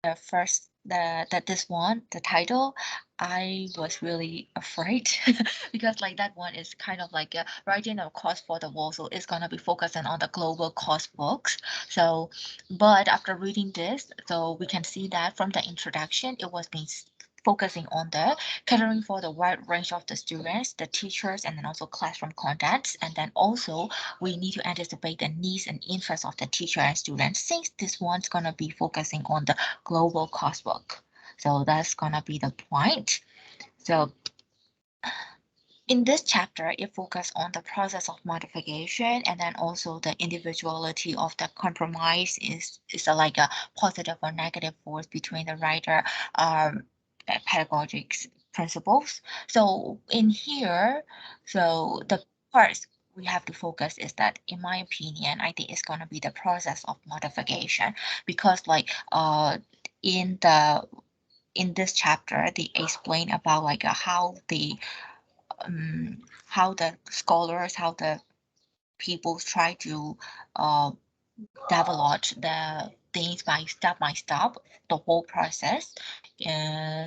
this one, the title, I was really afraid because like that one is kind of like writing a course for the world, so it's gonna be focusing on the global course books. So, but after reading this, so we can see that from the introduction, it was being focusing on the catering for the wide range of the students, the teachers, and then also classroom contents, and then also we need to anticipate the needs and interests of the teacher and students, since this one's gonna be focusing on the global coursework. So that's gonna be the point. So in this chapter, it focuses on the process of modification, and then also the individuality of the compromise is like a positive or negative force between the writer pedagogic principles. So in here, so the parts we have to focus is that, in my opinion, I think it's gonna be the process of modification, because like in the in this chapter they explain about like how the scholars, how the people try to uh, develop the things by step, the whole process.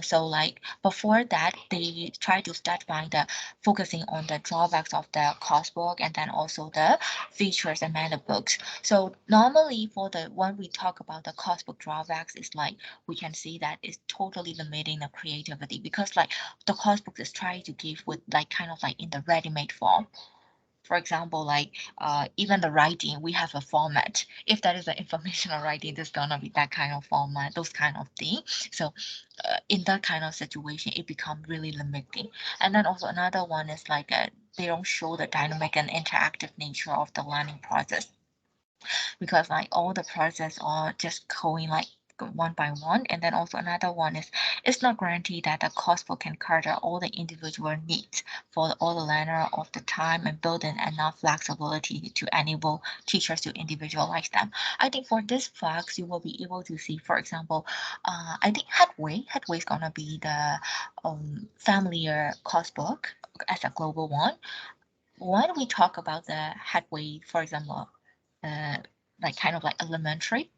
So like before that, they try to start by the focusing on the drawbacks of the coursebook, and then also the features and meta books. So normally for the when we talk about the coursebook drawbacks, it's like we can see that it's totally limiting the creativity, because like the coursebook is trying to give with like kind of like in the ready-made form. For example, like even the writing, we have a format. If that is an informational writing, there's gonna be that kind of format, those kind of thing. So in that kind of situation, it becomes really limiting. And then also another one is like they don't show the dynamic and interactive nature of the learning process, because like all the process are just going like one by one. And then also another one is it's not guaranteed that the coursebook can cater all the individual needs for all the learner of the time, and build in enough flexibility to enable teachers to individualize them. I think for this flex, you will be able to see, for example, I think Headway is gonna be the familiar coursebook as a global one. When we talk about the Headway, for example, uh, like kind of like elementary,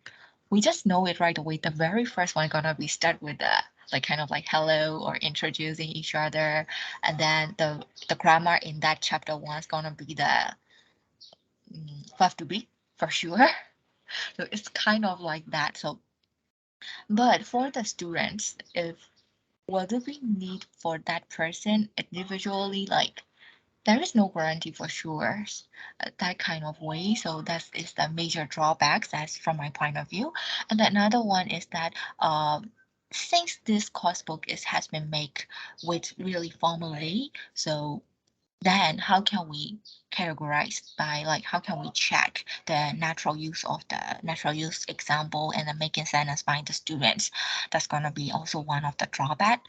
we just know it right away. The very first one gonna be start with the like kind of like hello or introducing each other, and then the grammar in that chapter one is gonna be the verb to be for sure. So it's kind of like that. So, but for the students, if what do we need for that person individually, like there is no guarantee for sure, that kind of way. So that is the major drawbacks. That's from my point of view. And another one is that since this course book has been made with really formally, so then how can we categorize by like how can we check the natural use example and the making sentence by the students? That's gonna be also one of the drawback.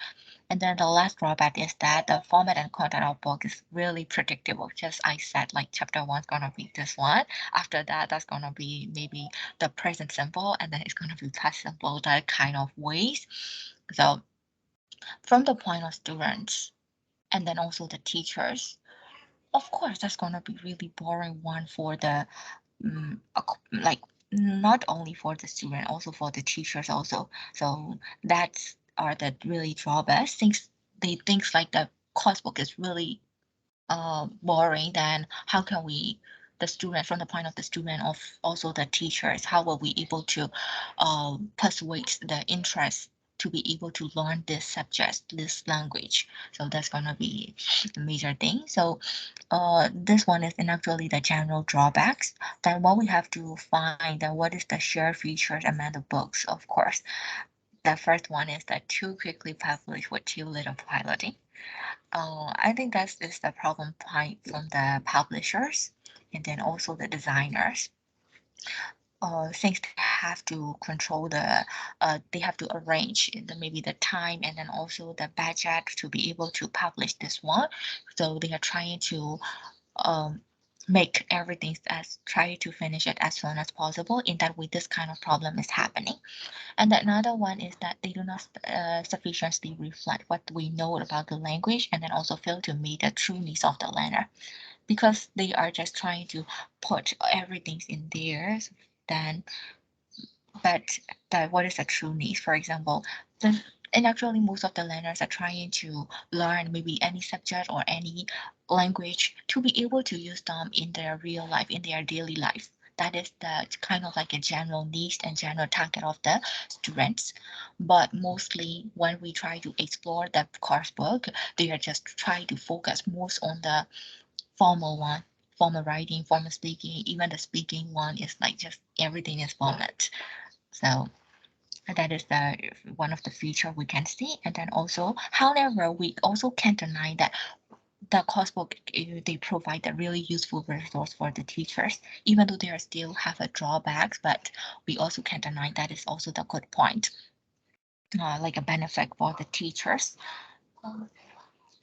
And then the last drawback is that the format and content of book is really predictable. Just I said, like chapter one's gonna be this one. After that, that's gonna be maybe the present simple, and then it's gonna be past simple, that kind of ways. So from the point of students, and then also the teachers, of course, that's gonna be really boring one for the like not only for the student, also for the teachers also. So that's are the really drawbacks. Things like the course book is really boring, then how can we the student, from the point of the student, of also the teachers, how will we able to persuade the interest to be able to learn this subject, this language? So that's gonna be the major thing. So this one is in actually the general drawbacks. Then what we have to find what is the shared features among the books, of course. The first one is that too quickly published with too little piloting. I think that is the problem point from the publishers, and then also the designers. Since they have to control they have to arrange maybe the time and then also the budget to be able to publish this one. So they are trying to um, make everything as try to finish it as soon as possible. In that way, this kind of problem is happening. And another one is that they do not sufficiently reflect what we know about the language, and then also fail to meet the true needs of the learner, because they are just trying to put everything in there. Then, but what is the true needs. For example, and actually most of the learners are trying to learn maybe any subject or any language to be able to use them in their real life, in their daily life. That is the kind of like a general needs and general target of the students. But mostly when we try to explore the coursework, they are just trying to focus most on the formal one, formal writing, formal speaking. Even the speaking one is like just everything is format. So that is the one of the feature we can see. And then also, however, we also can't deny that the coursebook they provide a really useful resource for the teachers, even though there still have a drawbacks, but we also can't deny that is also the good point, like a benefit for the teachers.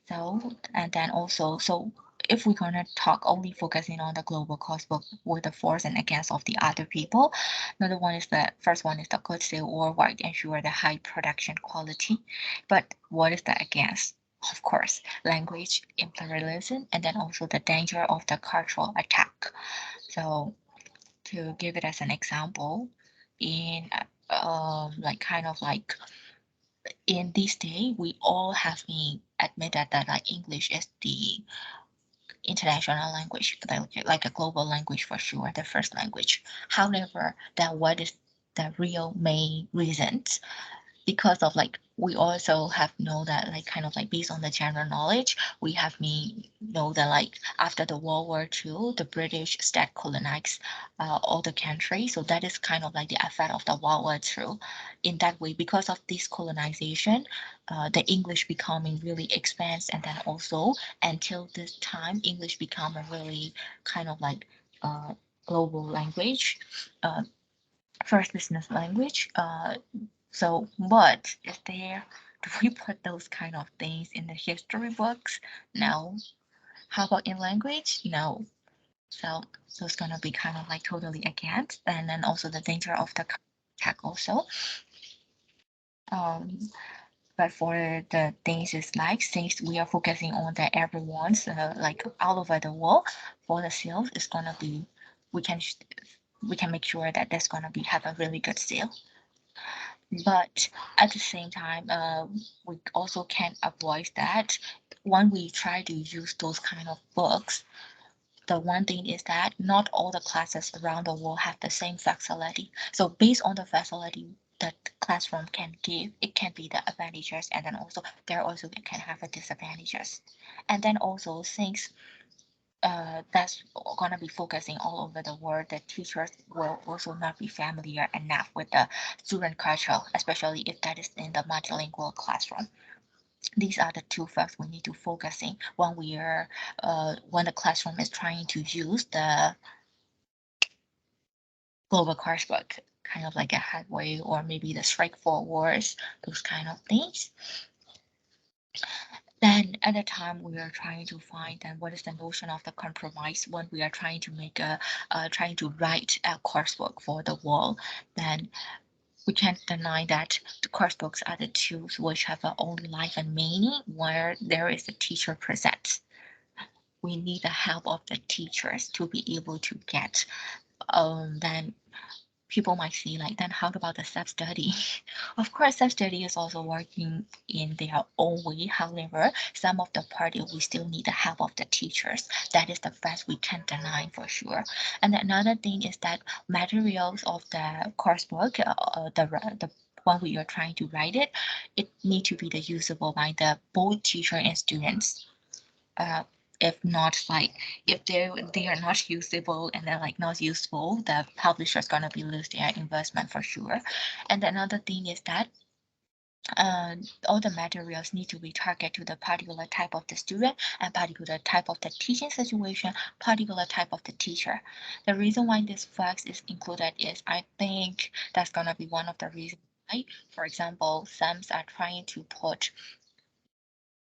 So, and then also, so if we're gonna talk only focusing on the global coursebook with the force and against of the other people, another one is the first one is the good sale worldwide ensure the high production quality. But what is the against? Of course, language imperialism, and then also the danger of the cultural attack. So to give it as an example, in like kind of like in this day, we all have been admitted that like English is the international language, like a global language for sure, the first language. However, that what is the real main reasons? Because of like we also have know that like kind of like based on the general knowledge, we have know that like after the World War II, the British state colonized all the countries. So that is kind of like the effect of the World War II. In that way, because of this colonization, the English becoming really expansive, and then also until this time, English become a really kind of like global language, first business language. So, but is there, do we put those kind of things in the history books? No. How about in language? No. So it's gonna be kind of like totally against, and then also the danger of the attack also. But for the things is like, since we are focusing on the everyone's like all over the world, for the sales, it's gonna be, we can make sure that that's gonna be have a really good sale. But at the same time, we also can't avoid that when we try to use those kind of books. The one thing is that not all the classes around the world have the same facility. So based on the facility that the classroom can give, it can be the advantages, and then also there also can have a disadvantages. And then also since that's gonna be focusing all over the world, the teachers will also not be familiar enough with the student culture, especially if that is in the multilingual classroom. These are the two facts we need to focusing when we are when the classroom is trying to use the global coursebook, kind of like a headway or maybe the straightforwards, those kind of things. Then at the time we are trying to find then what is the notion of the compromise when we are trying to make a trying to write a coursework for the world, then we can't deny that the coursebooks are the tools which have their own life and meaning where there is a teacher present. We need the help of the teachers to be able to get then people might see like, then how about the self-study? Of course, self-study is also working in their own way. However, some of the part we still need the help of the teachers. That is the fact we can't deny for sure. And another thing is that materials of the coursework, the when we are trying to write it, it need to be the usable by the both teacher and students. If not like if they are not usable and they're like not useful, the publisher is gonna be lose their investment for sure. And another thing is that all the materials need to be targeted to the particular type of the student and particular type of the teaching situation, particular type of the teacher. The reason why this fact is included is I think that's gonna be one of the reasons why, for example, some are trying to put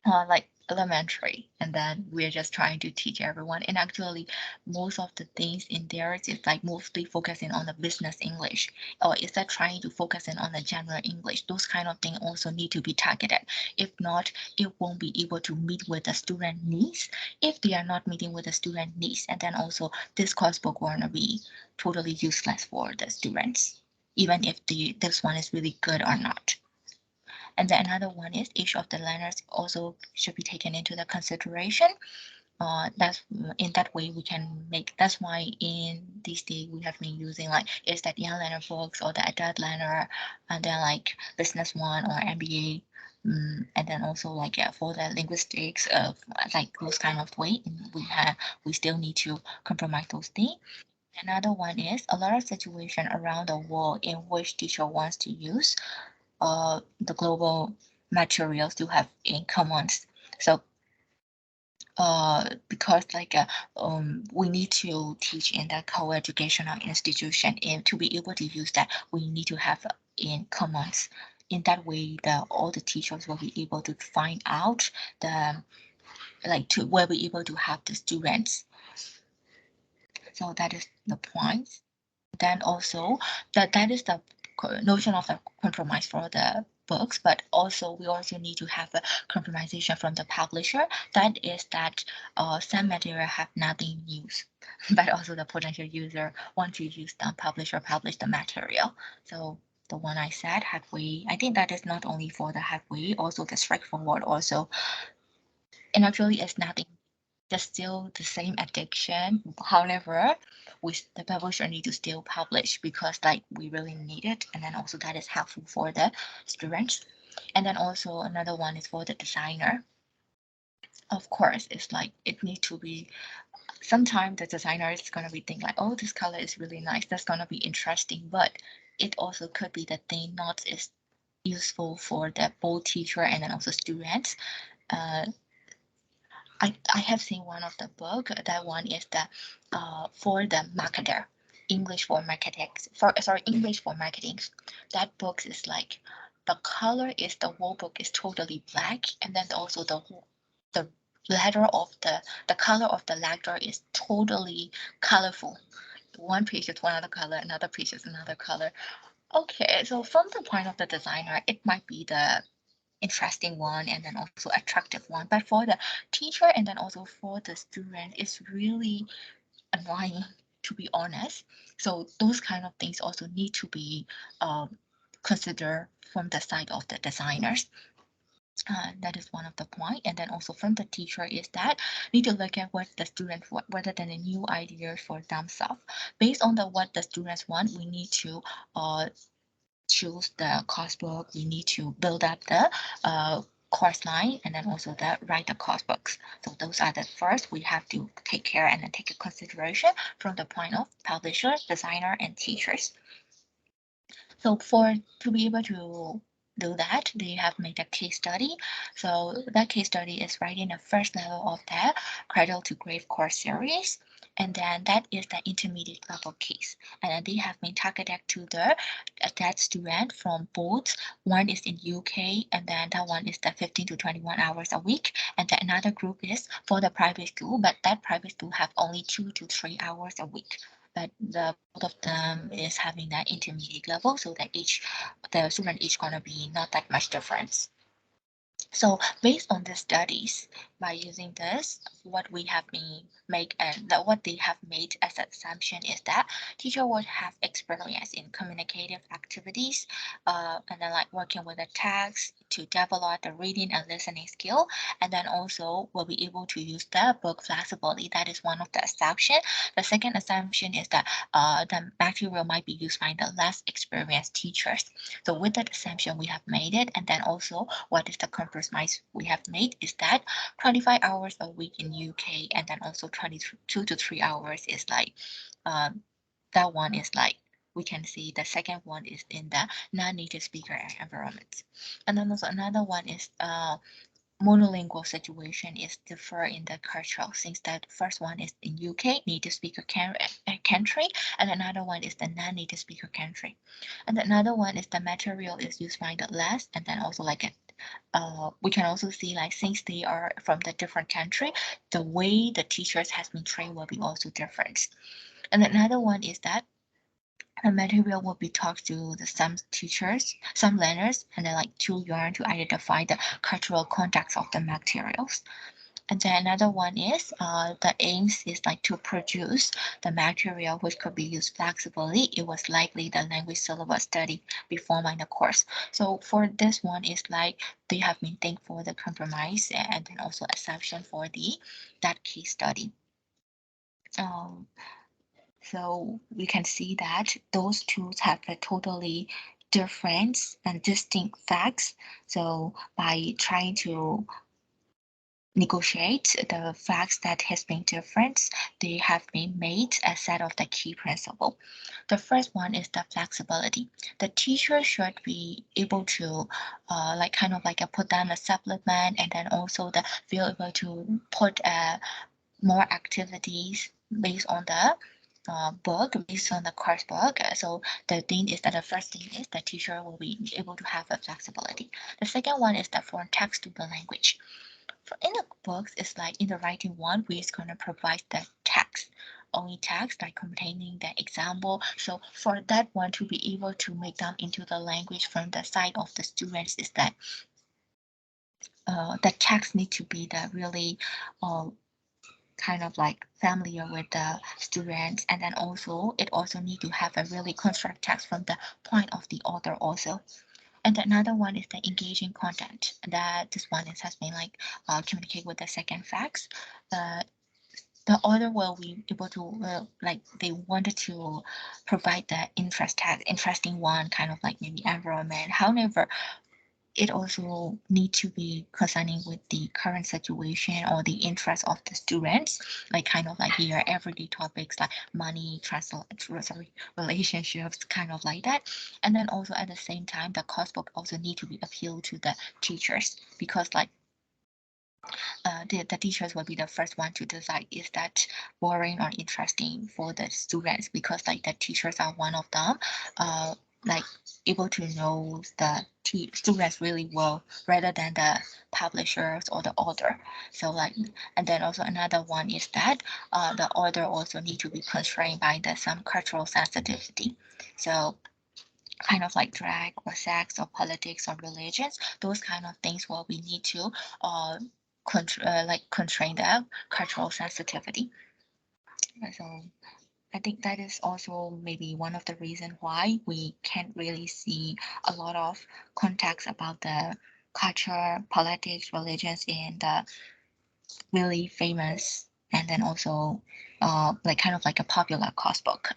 like elementary, and then we're just trying to teach everyone. And actually, most of the things in there is like mostly focusing on the business English, or is that trying to focus in on the general English? Those kind of things also need to be targeted. If not, it won't be able to meet with the student needs. If they are not meeting with the student needs, and then also this course book will be totally useless for the students. even if this one is really good or not. And then another one is each of the learners also should be taken into the consideration. That's in that way we can make. That's why in these days we have been using like is that young learner books or the adult learner, and then like business one or MBA, and then also like for the linguistics of like those kind of way. We still need to compromise those things. Another one is a lot of situation around the world in which teacher wants to use the global materials to have in commons. So because like we need to teach in the co-educational institution, and to be able to use that, we need to have in commons. In that way, all the teachers will be able to find out will be able to have the students. So that is the point. Then also that is the notion of the compromise for the books, but also we also need to have a compromisation from the publisher. That is that some material have not been used, but also the potential user want to use the publisher publish the material. So the one I said halfway, I think that is not only for the halfway, also the straightforward also. And actually it's nothing, just still the same addiction. However, the publisher need to still publish because like we really need it, and then also that is helpful for the students. And then also another one is for the designer. Of course, it's like it needs to be. Sometimes the designer is gonna be thinking like, oh, this color is really nice. That's gonna be interesting, but it also could be the thing not is useful for the both teacher and then also students. I have seen one of the book. That one is the for the marketer, English for marketing. English for marketing. That book is like the color is the whole book is totally black, and then also the letter of the color of the letter is totally colorful. One page is one other color, another page is another color. Okay, so from the point of the designer, it might be the interesting one and then also attractive one, but for the teacher and then also for the student, it's really annoying, to be honest. So those kind of things also need to be considered from the side of the designers. That is one of the point. And then also from the teacher is that need to look at what the students want, rather than a new ideas for themselves. Based on what the students want, we need to choose the course book. We need to build up the course line, and then also write the course books. So those are the first we have to take care and then take a consideration from the point of publisher, designer, and teachers. So to be able to do that, they have made a case study. So that case study is right in the first level of the Cradle to Grave course series. And then that is the intermediate level case. And then they have been targeted to that student from both. One is in UK, and then that one is the 15 to 21 hours a week. And then another group is for the private school, but that private school have only 2 to 3 hours a week. But both of them is having that intermediate level, so that the student each gonna be not that much difference. So based on the studies, by using this, what we have been make and what they have made as an assumption is that teacher would have experience in communicative activities, and then like working with the text to develop the reading and listening skill, and then also will be able to use the book flexibly. That is one of the assumption. The second assumption is that the material might be used by the less experienced teachers. So with that assumption, we have made it, and then also what is the compromise we have made is that 25 hours a week in UK, and then also 22 to 3 hours is like that one is like we can see the second one is in the non-native speaker environment. And then also another one is monolingual situation is differ in the cultural, since that first one is in UK, native speaker country, and another one is the non-native speaker country. And another one is the material is used by the less, and then also like we can also see like since they are from the different country, the way the teachers has been trained will be also different. And another one is that the material will be taught to some teachers, some learners, and then like to learn to identify the cultural context of the materials. And then another one is the aims is like to produce the material which could be used flexibly. It was likely the language syllabus study before the course. So for this one is like they have been think for the compromise and then also exception for that case study. So we can see that those two have a totally different and distinct facts. So by trying to negotiate the facts that has been different, they have been made a set of the key principle. The first one is the flexibility. The teacher should be able to like kind of like put down a supplement and then also the be able to put more activities based on the book, based on the course book. So the thing is that the first thing is the teacher will be able to have a flexibility. The second one is that from text to the language. In the books, it's like in the writing one, we're going to provide the text, only text like containing the example. So for that one to be able to make them into the language from the side of the students is that the text need to be the really kind of like familiar with the students, and then also it also need to have a really construct text from the point of the author also. And another one is the engaging content. That this one has been like communicate with the second facts. The author will be able to like they wanted to provide the interesting one, kind of like maybe environment. However, it also need to be concerning with the current situation or the interest of the students, like kind of like here everyday topics like money, relationships, kind of like that. And then also at the same time, the course book also need to be appealed to the teachers, because like the teachers will be the first one to decide is that boring or interesting for the students, because like the teachers are one of them like able to know the students really well rather than the publishers or the author. So like, and then also another one is that the author also need to be constrained by the some cultural sensitivity. So kind of like drag or sex or politics or religions, those kind of things where we need to like constrain the cultural sensitivity. So I think that is also maybe one of the reasons why we can't really see a lot of context about the culture, politics, religions in the really famous and then also like kind of like a popular course book.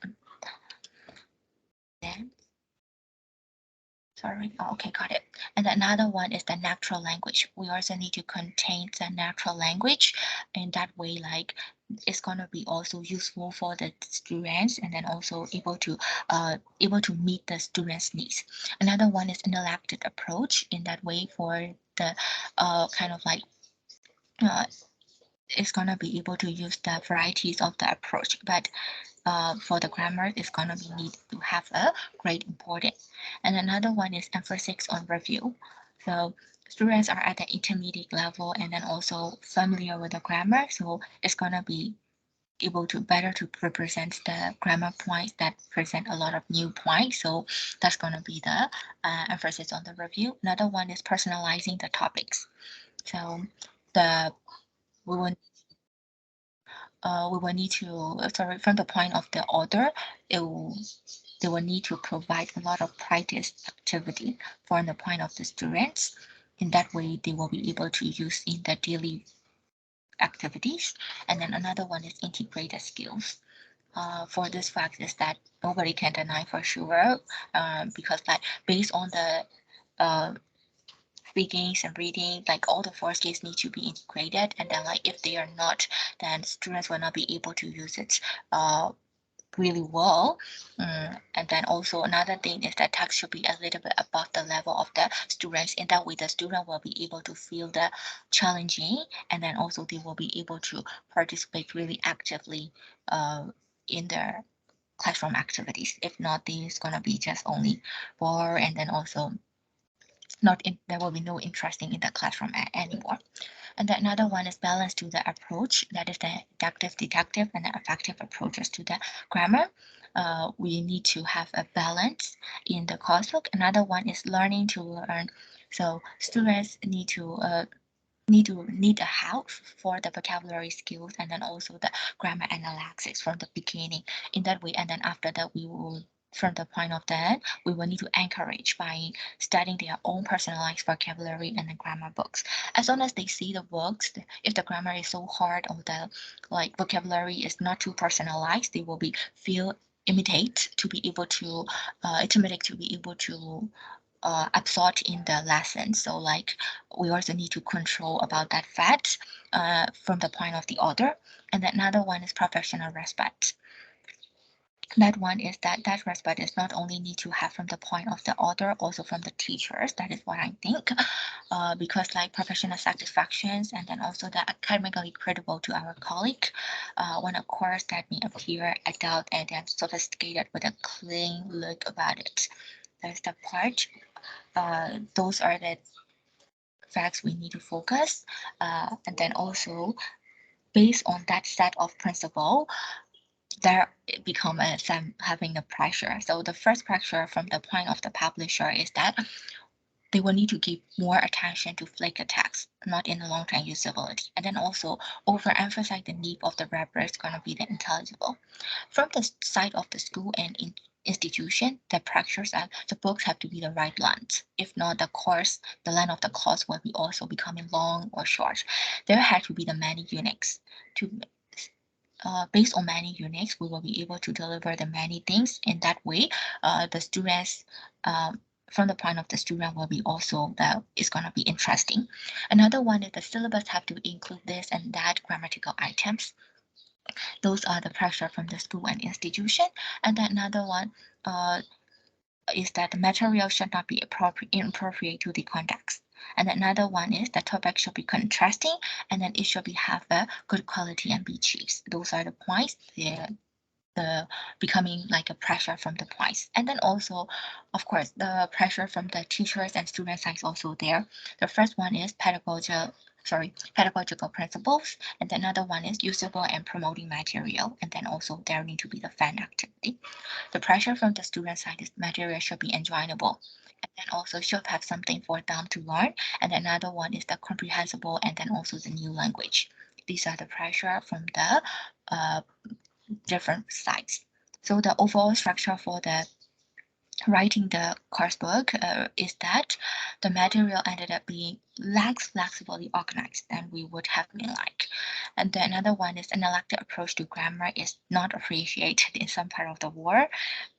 Then sorry. Oh, okay, got it. And another one is the natural language. We also need to contain the natural language. In that way, like it's gonna be also useful for the students and then also able to meet the students' needs. Another one is interactive approach. In that way, for the kind of like it's gonna be able to use the varieties of the approach, but for the grammar, it's gonna be need to have a great importance. And another one is emphasis on review. So students are at the intermediate level and then also familiar with the grammar, so it's gonna be able to better to represent the grammar points that present a lot of new points. So that's gonna be the emphasis on the review. Another one is personalizing the topics. So the we will we will need to, sorry, from the point of the author, they will need to provide a lot of practice activity from the point of the students. In that way, they will be able to use in their daily activities. And then another one is integrated skills. For this fact is that nobody can deny for sure, because like based on the speaking and reading, like all the four skills need to be integrated, and then like if they are not, then students will not be able to use it really well. And then also another thing is that text should be a little bit above the level of the students. In that way, the student will be able to feel the challenging, and then also they will be able to participate really actively in their classroom activities. If not, this is gonna be just only bore, and then also there will be no interesting in the classroom anymore. And then another one is balance to the approach, that is the deductive, deductive, and the effective approaches to the grammar. We need to have a balance in the coursework. Another one is learning to learn. So students need to need a help for the vocabulary skills and then also the grammar analysis from the beginning in that way. And then after that, we will, from the point of that, we will need to encourage by studying their own personalized vocabulary and the grammar books. As long as they see the books, if the grammar is so hard or the like vocabulary is not too personalized, they will be feel imitate to be able to intimidated to be able to absorbed in the lesson. So like we also need to control about that fact from the point of the author. And then another one is professional respect. That one is that respect is not only need to have from the point of the author, also from the teachers. That is what I think, because like professional satisfactions and then also the academically credible to our colleague, when a course that may appear adult and then sophisticated with a clean look about it. That's the part. Those are the facts we need to focus. And then also based on that set of principle, there become some having a pressure. So the first pressure from the point of the publisher is that they will need to give more attention to flaker text, not in the long-term usability. And then also overemphasize the need of the wrapper is going to be the intelligible. From the side of the school and institution, the pressures are the books have to be the right length. If not, the length of the course will be also becoming long or short. There had to be the many units to based on many units, we will be able to deliver the many things. In that way, the students, from the point of the student, will be also that it's going to be interesting. Another one is the syllabus have to include this and that grammatical items. Those are the pressure from the school and institution. And then another one is that the material should not be inappropriate to the context. And another one is the topic should be contrasting, and then it should be have a good quality and be cheap. Those are the points. The becoming like a pressure from the points. And then also, of course, the pressure from the teachers and student side is also there. The first one is pedagogical principles, and then another one is usable and promoting material, and then also there need to be the fan activity. The pressure from the student side is material should be enjoyable, and then also should have something for them to learn. And another one is the comprehensible and then also the new language. These are the pressure from the different sides. So the overall structure for the writing the coursebook is that the material ended up being less flexibly organized than we would have been like. And then another one is an elective approach to grammar is not appreciated in some part of the world,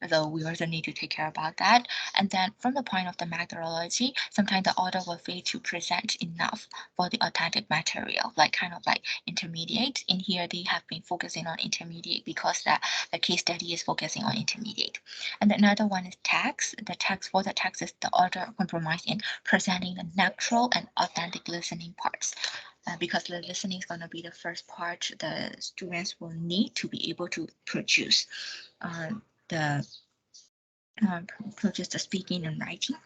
though we also need to take care about that. And then from the point of the methodology, sometimes the author will fail to present enough for the authentic material, like kind of like intermediate. In here, they have been focusing on intermediate because the case study is focusing on intermediate. And another one is text. The text for the text is the author compromise in presenting the natural and authentic listening parts. Because the listening is going to be the first part the students will need to be able to produce the speaking and writing.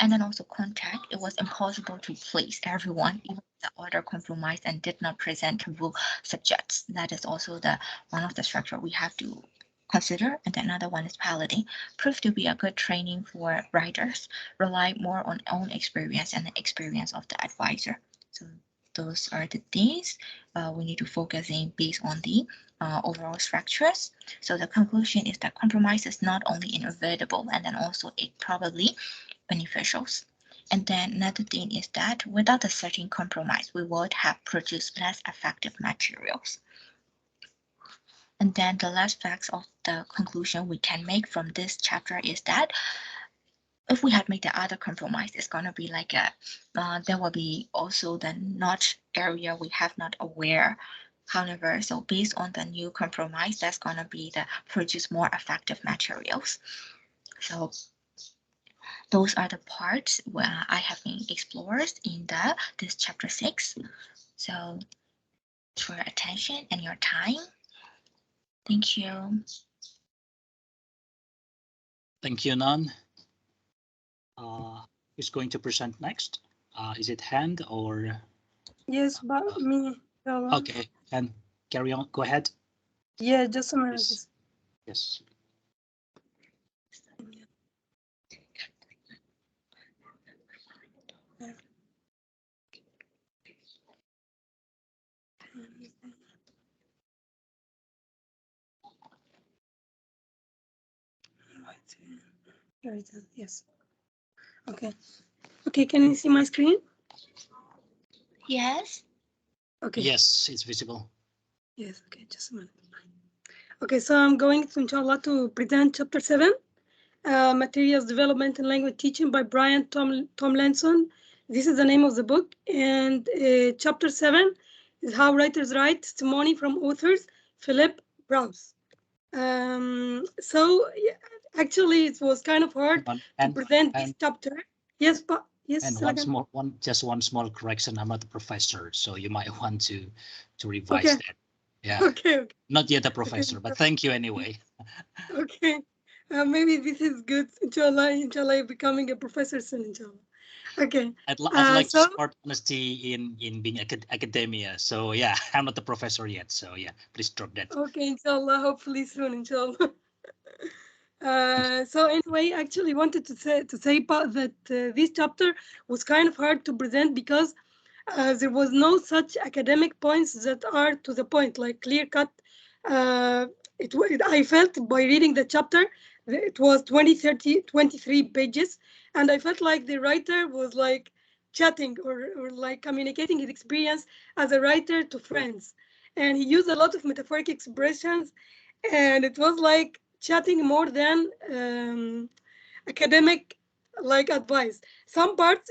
And then also contact, it was impossible to please everyone, even if the author compromised and did not present full subjects. That is also the one of the structure we have to consider. And another one is piloting, proved to be a good training for writers, rely more on own experience and the experience of the advisor. So those are the things we need to focus in based on the overall structures. So the conclusion is that compromise is not only inevitable and then also it probably beneficial. And then another thing is that without a certain compromise, we would have produced less effective materials. And then the last facts of the conclusion we can make from this chapter is that if we had made the other compromise, it's going to be like there will be also the not area we have not aware. However, so based on the new compromise, that's going to be the produce more effective materials. So those are the parts where I have been explored in this chapter 6. So for your attention and your time. Thank you. Thank you, Nan. Who's going to present next? Is it Hend or? Yes, but me. Okay, and carry on. Go ahead. Yeah, just a minute. Yes. Yes. Okay. Okay, can you see my screen? Yes. Okay. Yes, it's visible. Yes, okay, just a minute. Okay, so I'm going to, inshallah, to present chapter 7, Materials Development and Language Teaching by Brian Tumlinsun. This is the name of the book. And chapter 7 is How Writers Write, Testimony from Authors, Philip Prowse. So yeah, actually it was kind of hard to present this chapter. Yes, but yes. And just one small correction. I'm not a professor, so you might want to revise that. Yeah. Okay. Not yet a professor, but thank you anyway. Okay. Maybe this is good. Inshallah, becoming a professor soon. Inshallah. Okay. I'd like to support honesty in being academia. So yeah, I'm not a professor yet. So yeah, please drop that. Okay, inshallah. Hopefully soon, inshallah. So anyway, actually wanted to say that this chapter was kind of hard to present because there was no such academic points that are to the point, like clear cut. I felt by reading the chapter, it was 23 pages, and I felt like the writer was like chatting or like communicating his experience as a writer to friends. And he used a lot of metaphoric expressions, and it was like chatting more than academic like advice. Some parts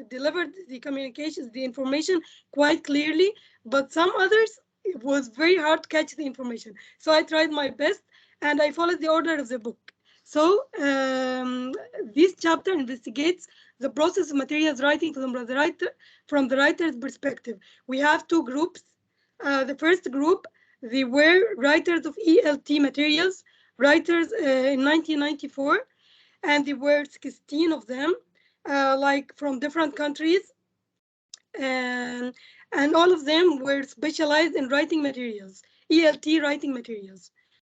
delivered the communications, the information quite clearly, but some others it was very hard to catch the information. So I tried my best and I followed the order of the book. So this chapter investigates the process of materials writing from the writer's perspective. We have two groups. The first group, they were writers of ELT materials, writers in 1994, and there were 16 of them, like from different countries, and all of them were specialized in writing materials, ELT writing materials.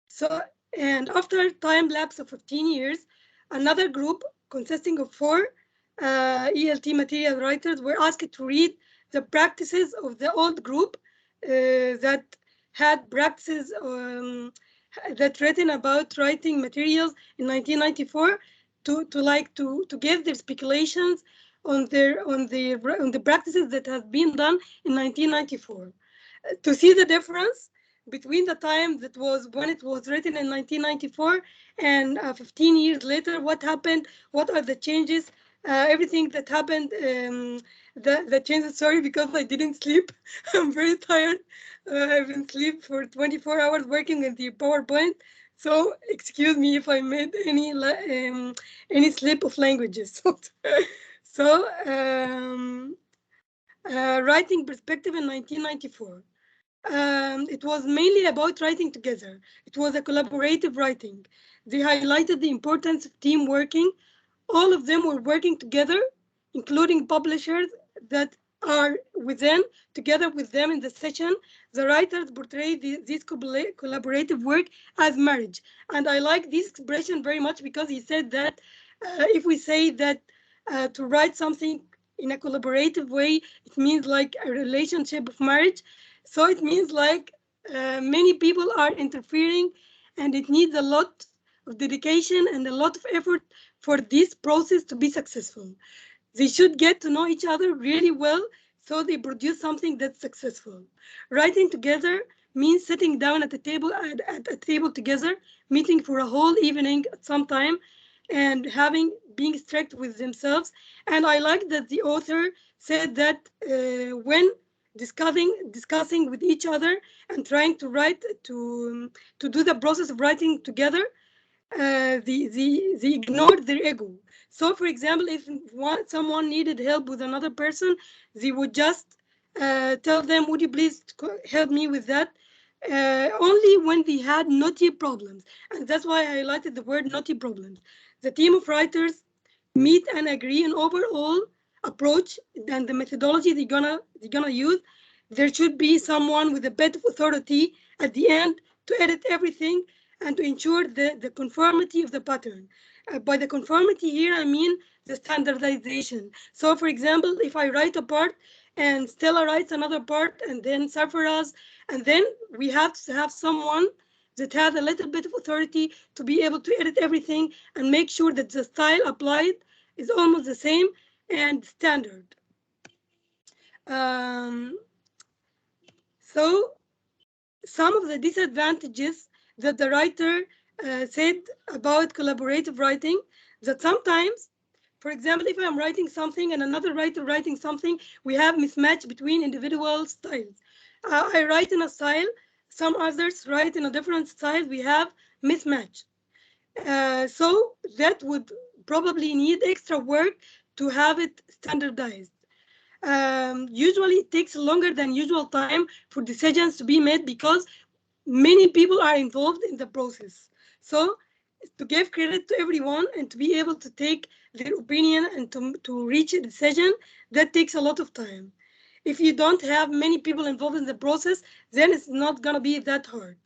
So, and after time lapse of 15 years, another group consisting of 4 ELT material writers were asked to read the practices of the old group that had practices that written about writing materials in 1994 to give their speculations on the practices that have been done in 1994. To see the difference between the time that was when it was written in 1994 and 15 years later, what happened, what are the changes, everything that happened, the changes. Sorry, because I didn't sleep. I'm very tired. I've been asleep for 24 hours working in the PowerPoint. So excuse me if I made any slip of languages. So writing perspective in 1994. It was mainly about writing together. It was a collaborative writing. They highlighted the importance of team working. All of them were working together, including publishers that are together with them in the session. The writers portrayed this collaborative work as marriage. And I like this expression very much because he said that if we say that to write something in a collaborative way, it means like a relationship of marriage. So it means like many people are interfering, and it needs a lot of dedication and a lot of effort for this process to be successful. They should get to know each other really well so they produce something that's successful. Writing together means sitting down at a table together, meeting for a whole evening at some time, and being strict with themselves. And I like that the author said that when discussing with each other and trying to write to do the process of writing together, they ignored their ego. So, for example, if someone needed help with another person, they would just tell them, "Would you please help me with that?" Only when they had knotty problems, and that's why I highlighted the word knotty problems. The team of writers meet and agree on overall approach and the methodology they're gonna use. There should be someone with a bit of authority at the end to edit everything and to ensure the conformity of the pattern. By the conformity here, I mean the standardization. So, for example, if I write a part and Stella writes another part and then Sarfaraz, and then we have to have someone that has a little bit of authority to be able to edit everything and make sure that the style applied is almost the same and standard. So some of the disadvantages that the writer said about collaborative writing, that sometimes, for example, if I'm writing something and another writer writing something, we have mismatch between individual styles. I write in a style, some others write in a different style, we have mismatch. So that would probably need extra work to have it standardized. Usually it takes longer than usual time for decisions to be made because many people are involved in the process. So to give credit to everyone and to be able to take their opinion and to reach a decision, that takes a lot of time. If you don't have many people involved in the process, then it's not going to be that hard.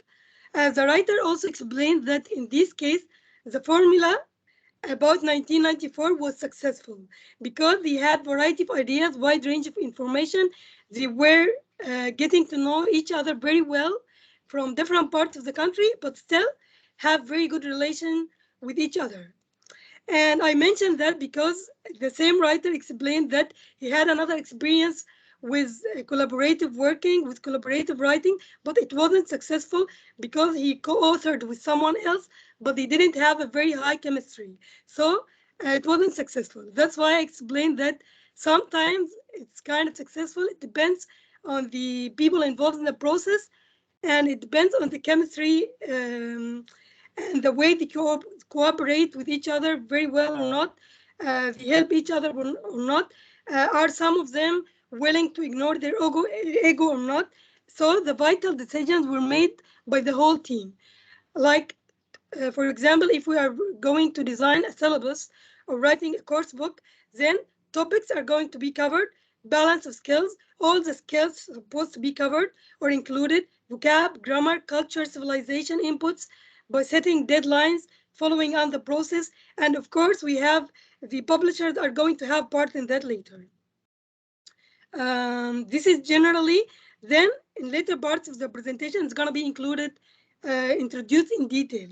The writer also explained that in this case, the formula about 1994 was successful because they had variety of ideas, wide range of information. They were getting to know each other very well from different parts of the country, but still have very good relation with each other. And I mentioned that because the same writer explained that he had another experience with collaborative working, with collaborative writing, but it wasn't successful because he co-authored with someone else, but they didn't have a very high chemistry. So it wasn't successful. That's why I explained that sometimes it's kind of successful. It depends on the people involved in the process, and it depends on the chemistry and the way they cooperate with each other very well or not, they help each other or not. Are some of them willing to ignore their ego or not? So the vital decisions were made by the whole team. Like, for example, if we are going to design a syllabus or writing a course book, then topics are going to be covered, balance of skills, all the skills supposed to be covered or included, vocab, grammar, culture, civilization inputs, by setting deadlines, following on the process, and of course we have the publishers are going to have part in that later. This is generally, then in later parts of the presentation it's going to be included, introduced in detail.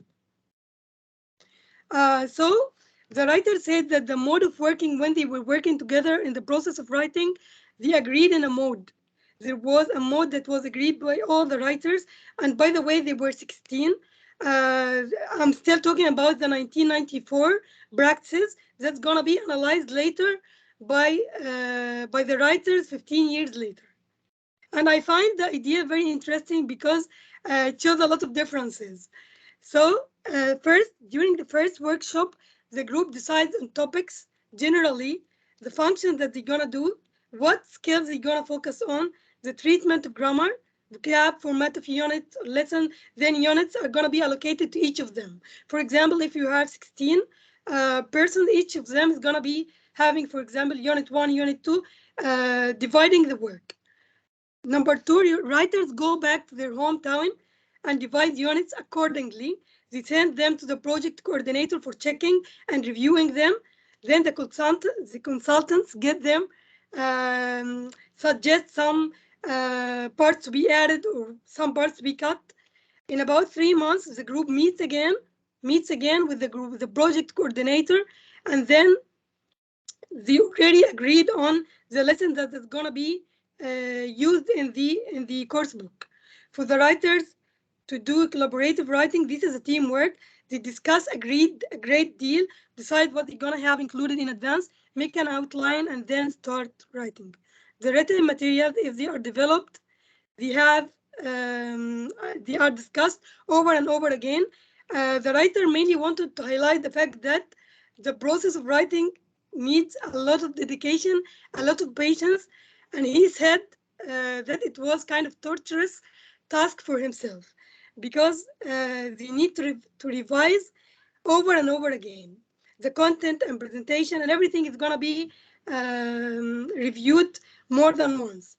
So the writer said that the mode of working, when they were working together in the process of writing, they agreed in a mode. There was a mode that was agreed by all the writers, and by the way, they were 16. I'm still talking about the 1994 practices that's gonna be analyzed later by the writers 15 years later. And I find the idea very interesting because it shows a lot of differences. So first, during the first workshop, the group decides on topics, generally, the functions that they're gonna do, what skills they're gonna focus on, the treatment of grammar, vocab, format of unit, lesson, then units are gonna be allocated to each of them. For example, if you have 16 persons, each of them is gonna be having, for example, unit 1, unit 2, dividing the work. Number 2, writers go back to their hometown and divide units accordingly. They send them to the project coordinator for checking and reviewing them. Then the consultants get them, suggest some parts to be added or some parts to be cut. In about 3 months, the group meets again with the group, the project coordinator, and then they already agreed on the lesson that is going to be used in the course book. For the writers to do collaborative writing, this is a teamwork. They discuss, a great deal, decide what they're going to have included in advance, make an outline, and then start writing. The written materials, if they are developed, they are discussed over and over again. The writer mainly wanted to highlight the fact that the process of writing needs a lot of dedication, a lot of patience, and he said that it was kind of torturous task for himself because they need to revise over and over again. The content and presentation and everything is going to be reviewed more than once.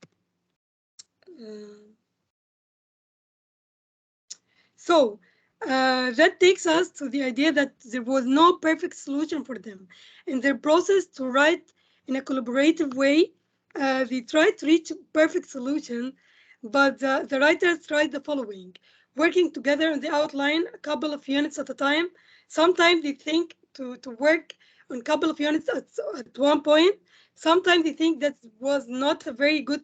So that takes us to the idea that there was no perfect solution for them. In their process to write in a collaborative way, they tried to reach a perfect solution, but the writers tried the following. working together on the outline a couple of units at a time. Sometimes they think to work on a couple of units at one point. Sometimes they think that was not a very good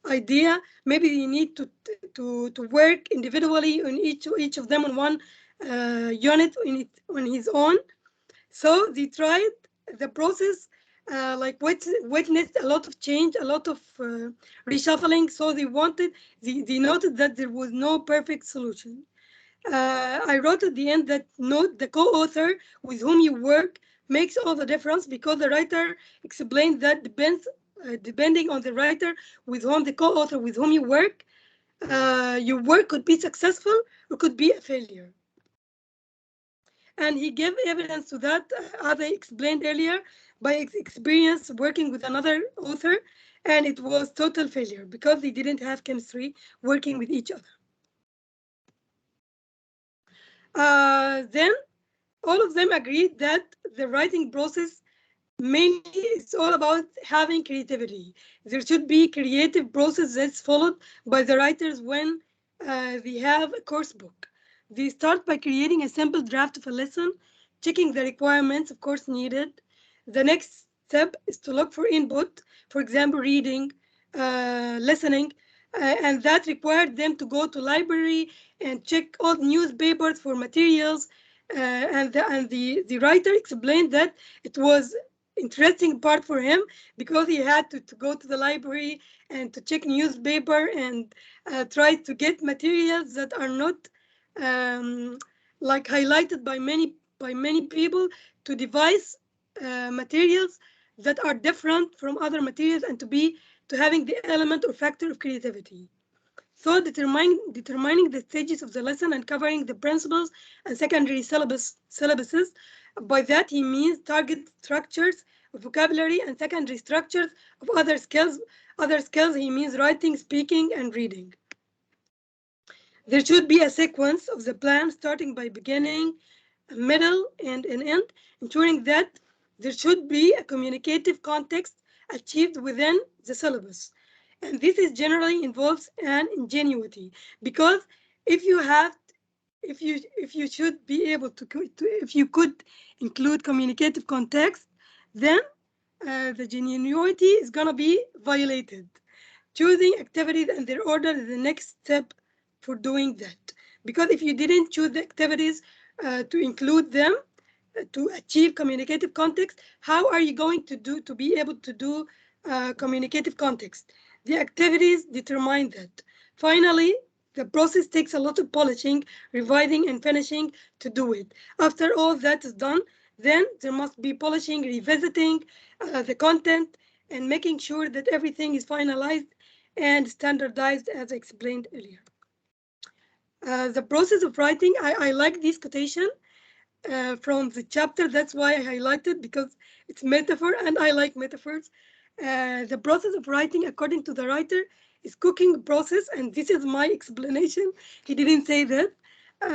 idea. Maybe you need to work individually on each of them on one unit on his own. So they tried the process, like witnessed a lot of change, a lot of reshuffling. So they noted that there was no perfect solution. I wrote at the end that note the co-author with whom you work makes all the difference, because the writer explained that depending on the writer with whom the co-author with whom you work, your work could be successful or could be a failure. And he gave evidence to that, as I explained earlier, by experience working with another author, and it was total failure because they didn't have chemistry working with each other. Then all of them agreed that the writing process mainly is all about having creativity. There should be creative process that's followed by the writers when they have a course book. They start by creating a simple draft of a lesson, checking the requirements, of course, needed. The next step is to look for input, for example, reading, listening, and that required them to go to library and check all newspapers for materials. And the writer explained that it was interesting part for him because he had to go to the library and to check newspaper and try to get materials that are not like highlighted by many people, to devise materials that are different from other materials and to having the element or factor of creativity. So determining the stages of the lesson and covering the principles and secondary syllabuses. By that he means target structures of vocabulary and secondary structures of other skills. Other skills he means writing, speaking, and reading. There should be a sequence of the plan starting by beginning, a middle, and an end, ensuring that there should be a communicative context achieved within the syllabus. And this is generally involves an ingenuity, because if you should be able if you could include communicative context, then the genuinity is gonna be violated. Choosing activities and their order is the next step for doing that, because if you didn't choose the activities to include them to achieve communicative context, how are you going to be able to do communicative context? The activities determine that. Finally, the process takes a lot of polishing, revising, and finishing to do it. After all that is done, then there must be polishing, revisiting the content, and making sure that everything is finalized and standardized, as I explained earlier. The process of writing, I like this quotation from the chapter. That's why I highlighted, because it's metaphor and I like metaphors. The process of writing, according to the writer, is cooking process, and this is my explanation. He didn't say that,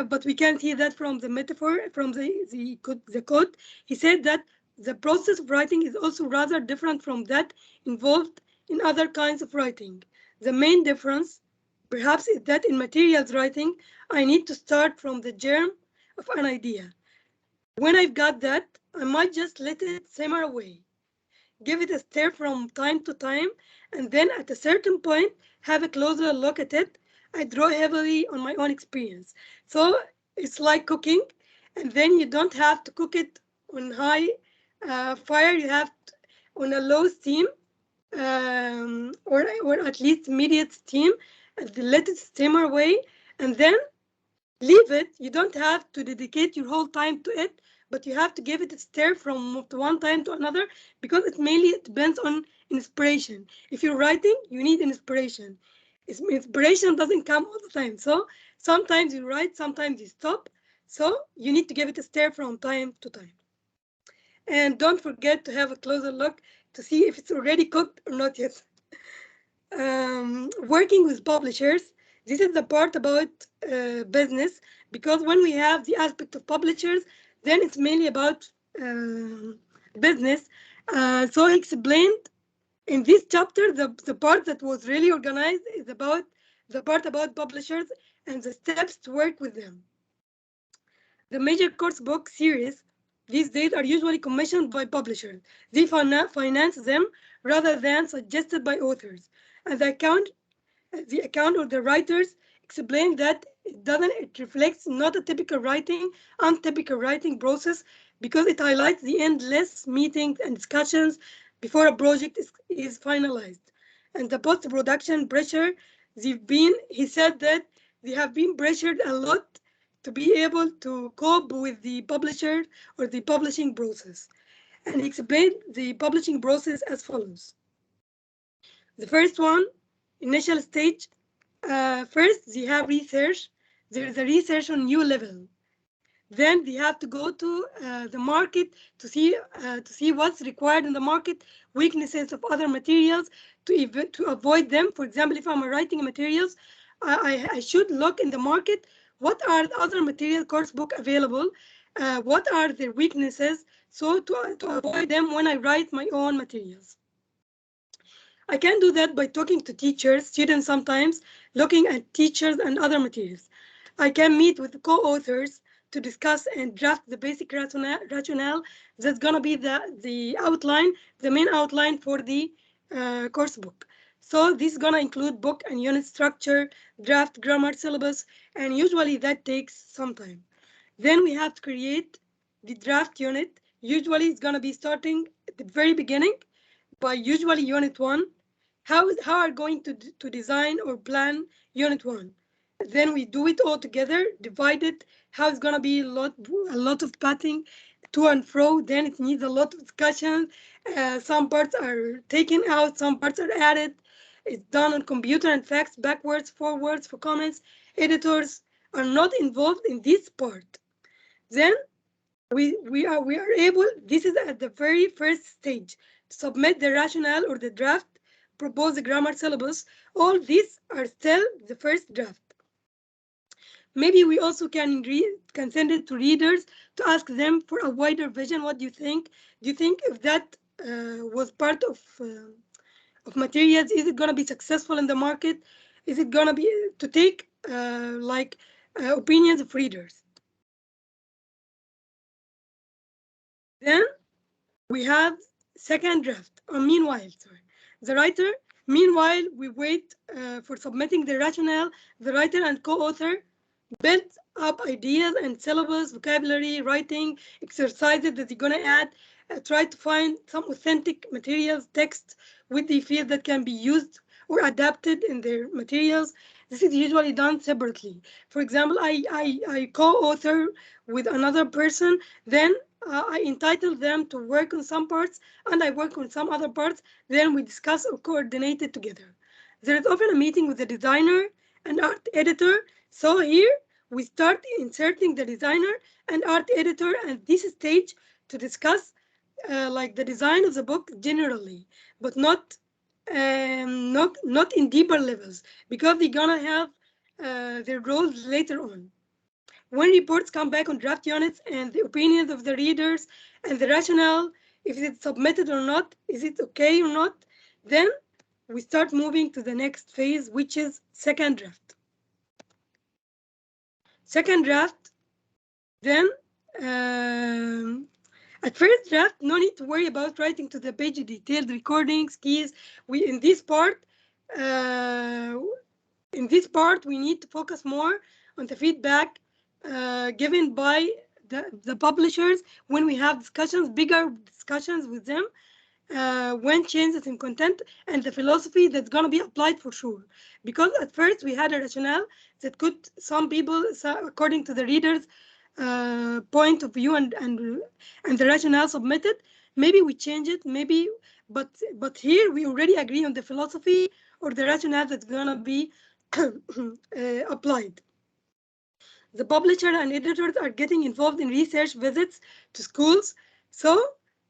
but we can see that from the metaphor, from the quote. He said that the process of writing is also rather different from that involved in other kinds of writing. The main difference, perhaps, is that in materials writing, I need to start from the germ of an idea. When I've got that, I might just let it simmer away, give it a stir from time to time, and then at a certain point, have a closer look at it. I draw heavily on my own experience. So it's like cooking, and then you don't have to cook it on high fire. You have to, on a low steam, or at least immediate steam, and let it simmer away, and then leave it. You don't have to dedicate your whole time to it, but you have to give it a stir from one time to another, because it depends on inspiration. If you're writing, you need inspiration. Inspiration doesn't come all the time. So sometimes you write, sometimes you stop. So you need to give it a stir from time to time. And don't forget to have a closer look to see if it's already cooked or not yet. Working with publishers, this is the part about business, because when we have the aspect of publishers, then it's mainly about business. So he explained in this chapter, the part that was really organized is about the part about publishers and the steps to work with them. The major course book series these days are usually commissioned by publishers. They finance them rather than suggested by authors. And the account or the writers explain that it reflects not a untypical writing process because it highlights the endless meetings and discussions before a project is finalized. And the post-production pressure, he said that they have been pressured a lot to be able to cope with the publisher or the publishing process. And he explained the publishing process as follows. The first one, initial stage. First, they have research. There is a research on new level. Then they have to go to the market to see what's required in the market, weaknesses of other materials to avoid them. For example, if I'm writing materials, I should look in the market. What are the other material course book available? What are their weaknesses? So to avoid them when I write my own materials. I can do that by talking to teachers, students sometimes, looking at teachers and other materials. I can meet with co-authors to discuss and draft the basic rationale that's going to be the outline, the main outline for the course book. So this is going to include book and unit structure, draft grammar syllabus, and usually that takes some time. Then we have to create the draft unit. Usually it's going to be starting at the very beginning by usually unit 1. How are going to design or plan unit 1? Then we do it all together, divide it. How it's gonna be a lot of padding to and fro. Then it needs a lot of discussion. Some parts are taken out, some parts are added. It's done on computer and fax backwards, forwards for comments. Editors are not involved in this part. Then we are able. This is at the very first stage to submit the rationale or the draft. Propose the grammar syllabus. All these are still the first draft. Maybe we also can send it to readers to ask them for a wider vision. What do you think? Do you think if that was part of materials, is it going to be successful in the market? Is it going to be to take opinions of readers? Then we have second draft. Meanwhile, the writer. Meanwhile, we wait for submitting the rationale. The writer and co-author build up ideas and syllabus, vocabulary, writing, exercises that they're going to add. Try to find some authentic materials, text with the feel that can be used or adapted in their materials. This is usually done separately. For example, I co-author with another person, then I entitle them to work on some parts and I work on some other parts. Then we discuss or coordinate it together. There is often a meeting with the designer and art editor. So here we start inserting the designer and art editor at this stage to discuss the design of the book generally, but not in deeper levels because they're gonna have their roles later on. When reports come back on draft units and the opinions of the readers and the rationale, if it's submitted or not, is it okay or not, then we start moving to the next phase, which is second draft. Second draft, then at first draft, no need to worry about writing to the page detailed recordings, keys. In this part, we need to focus more on the feedback given by the publishers when we have bigger discussions with them, when changes in content and the philosophy that's going to be applied for sure. Because at first we had a rationale that some people, according to the readers' point of view and the rationale submitted, maybe we change it, maybe, but here we already agree on the philosophy or the rationale that's going to be applied. The publisher and editors are getting involved in research visits to schools. So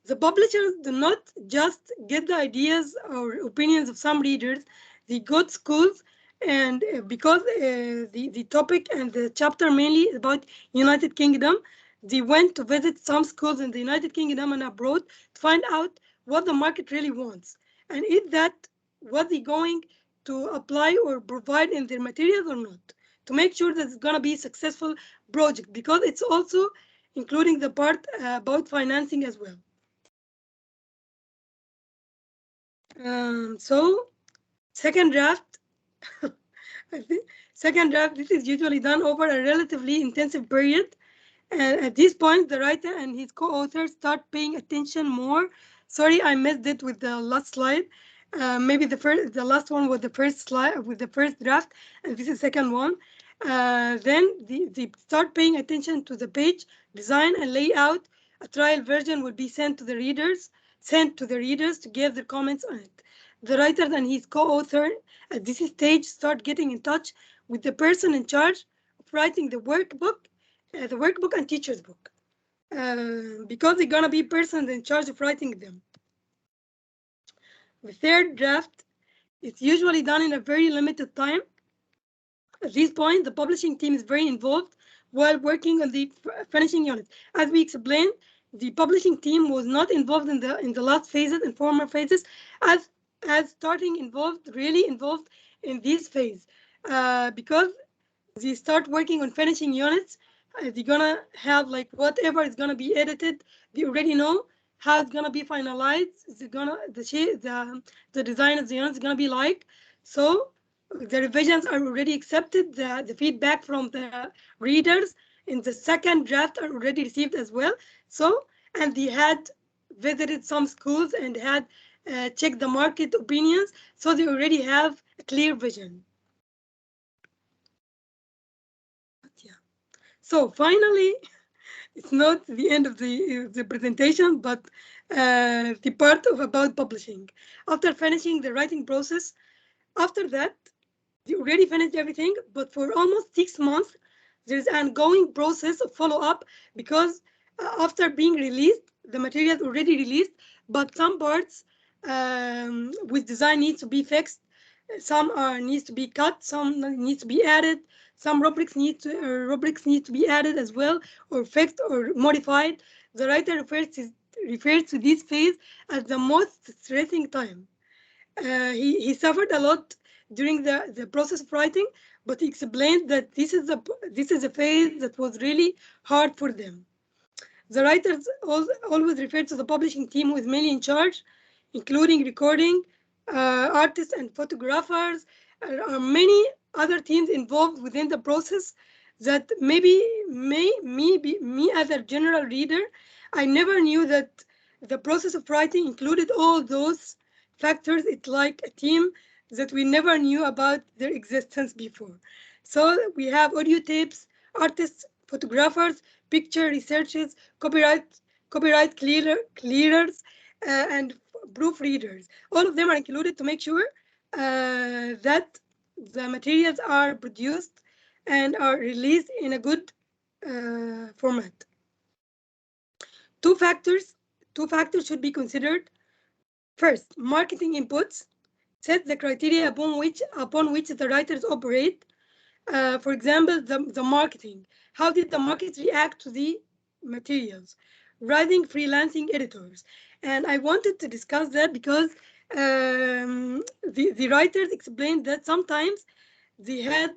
the publishers do not just get the ideas or opinions of some readers. They go to schools, and because the topic and the chapter mainly is about United Kingdom, they went to visit some schools in the United Kingdom and abroad to find out what the market really wants. And is that what they're going to apply or provide in their materials or not? to make sure that it's going to be a successful project, because it's also including the part about financing as well. So second draft, this is usually done over a relatively intensive period. And at this point, the writer and his co-authors start paying attention more. Sorry, I missed it with the last slide. Maybe the last one was the first slide with the first draft, and this is the second one. Then they start paying attention to the page design and layout. A trial version will be sent to the readers to give their comments on it. The writer and his co-author at this stage start getting in touch with the person in charge of writing the workbook and teacher's book, because they're gonna be persons in charge of writing them. The third draft is usually done in a very limited time. At this point, the publishing team is very involved while working on the finishing unit. As we explained, the publishing team was not involved in the last phases and former phases, as really involved in this phase, because they start working on finishing units. They're gonna have like whatever is gonna be edited. They already know how it's gonna be finalized. The design of the unit is gonna be like. So the revisions are already accepted. The feedback from the readers in the second draft are already received as well. So, and they had visited some schools and had checked the market opinions. So they already have a clear vision. So finally, it's not the end of the presentation, but the part about publishing. After finishing the writing process, after that, they already finished everything, but for almost 6 months, there's an ongoing process of follow-up, because after being released, the material is already released, but some parts with design needs to be fixed, some needs to be cut, some needs to be added, some rubrics need to be added as well, or fixed or modified. The writer refers to this phase as the most stressing time. He suffered a lot during the process of writing, but he explained that this is a phase that was really hard for them. The writers always refer to the publishing team who is mainly in charge, including recording, artists and photographers. There are many other teams involved within the process that maybe me as a general reader, I never knew that the process of writing included all those factors. It's like a team that we never knew about their existence before. So we have audio tapes, artists, photographers, picture researchers, copyright clearers, and proofreaders. All of them are included to make sure that the materials are produced and are released in a good format. Two factors should be considered. First, marketing inputs set the criteria upon which the writers operate. For example, the marketing. How did the market react to the materials? Writing freelancing editors. And I wanted to discuss that because the writers explained that sometimes they had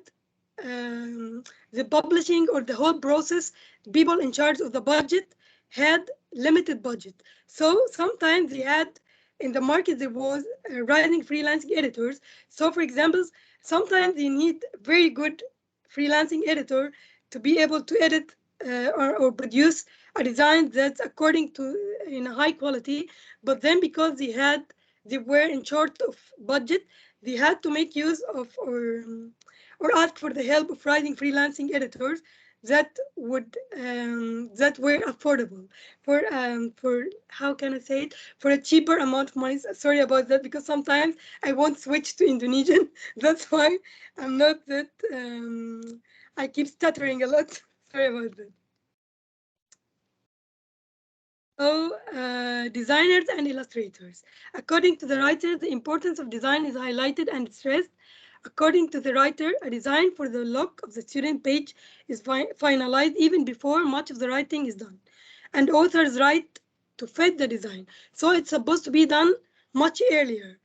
the publishing or the whole process, people in charge of the budget had limited budget. So sometimes they had, in the market, there was writing freelancing editors. So for example, sometimes they need very good freelancing editor to be able to edit or produce a design that's according to in a high quality. But then because they were in short of budget, they had to make use of or ask for the help of writing freelancing editors that would that were affordable for how can I say it, for a cheaper amount of money. Sorry about that, because sometimes I won't switch to Indonesian. That's why I'm not that I keep stuttering a lot. Sorry about that. So designers and illustrators. According to the writer, the importance of design is highlighted and stressed. According to the writer, a design for the look of the student page is finalized even before much of the writing is done. And authors write to fit the design. So it's supposed to be done much earlier.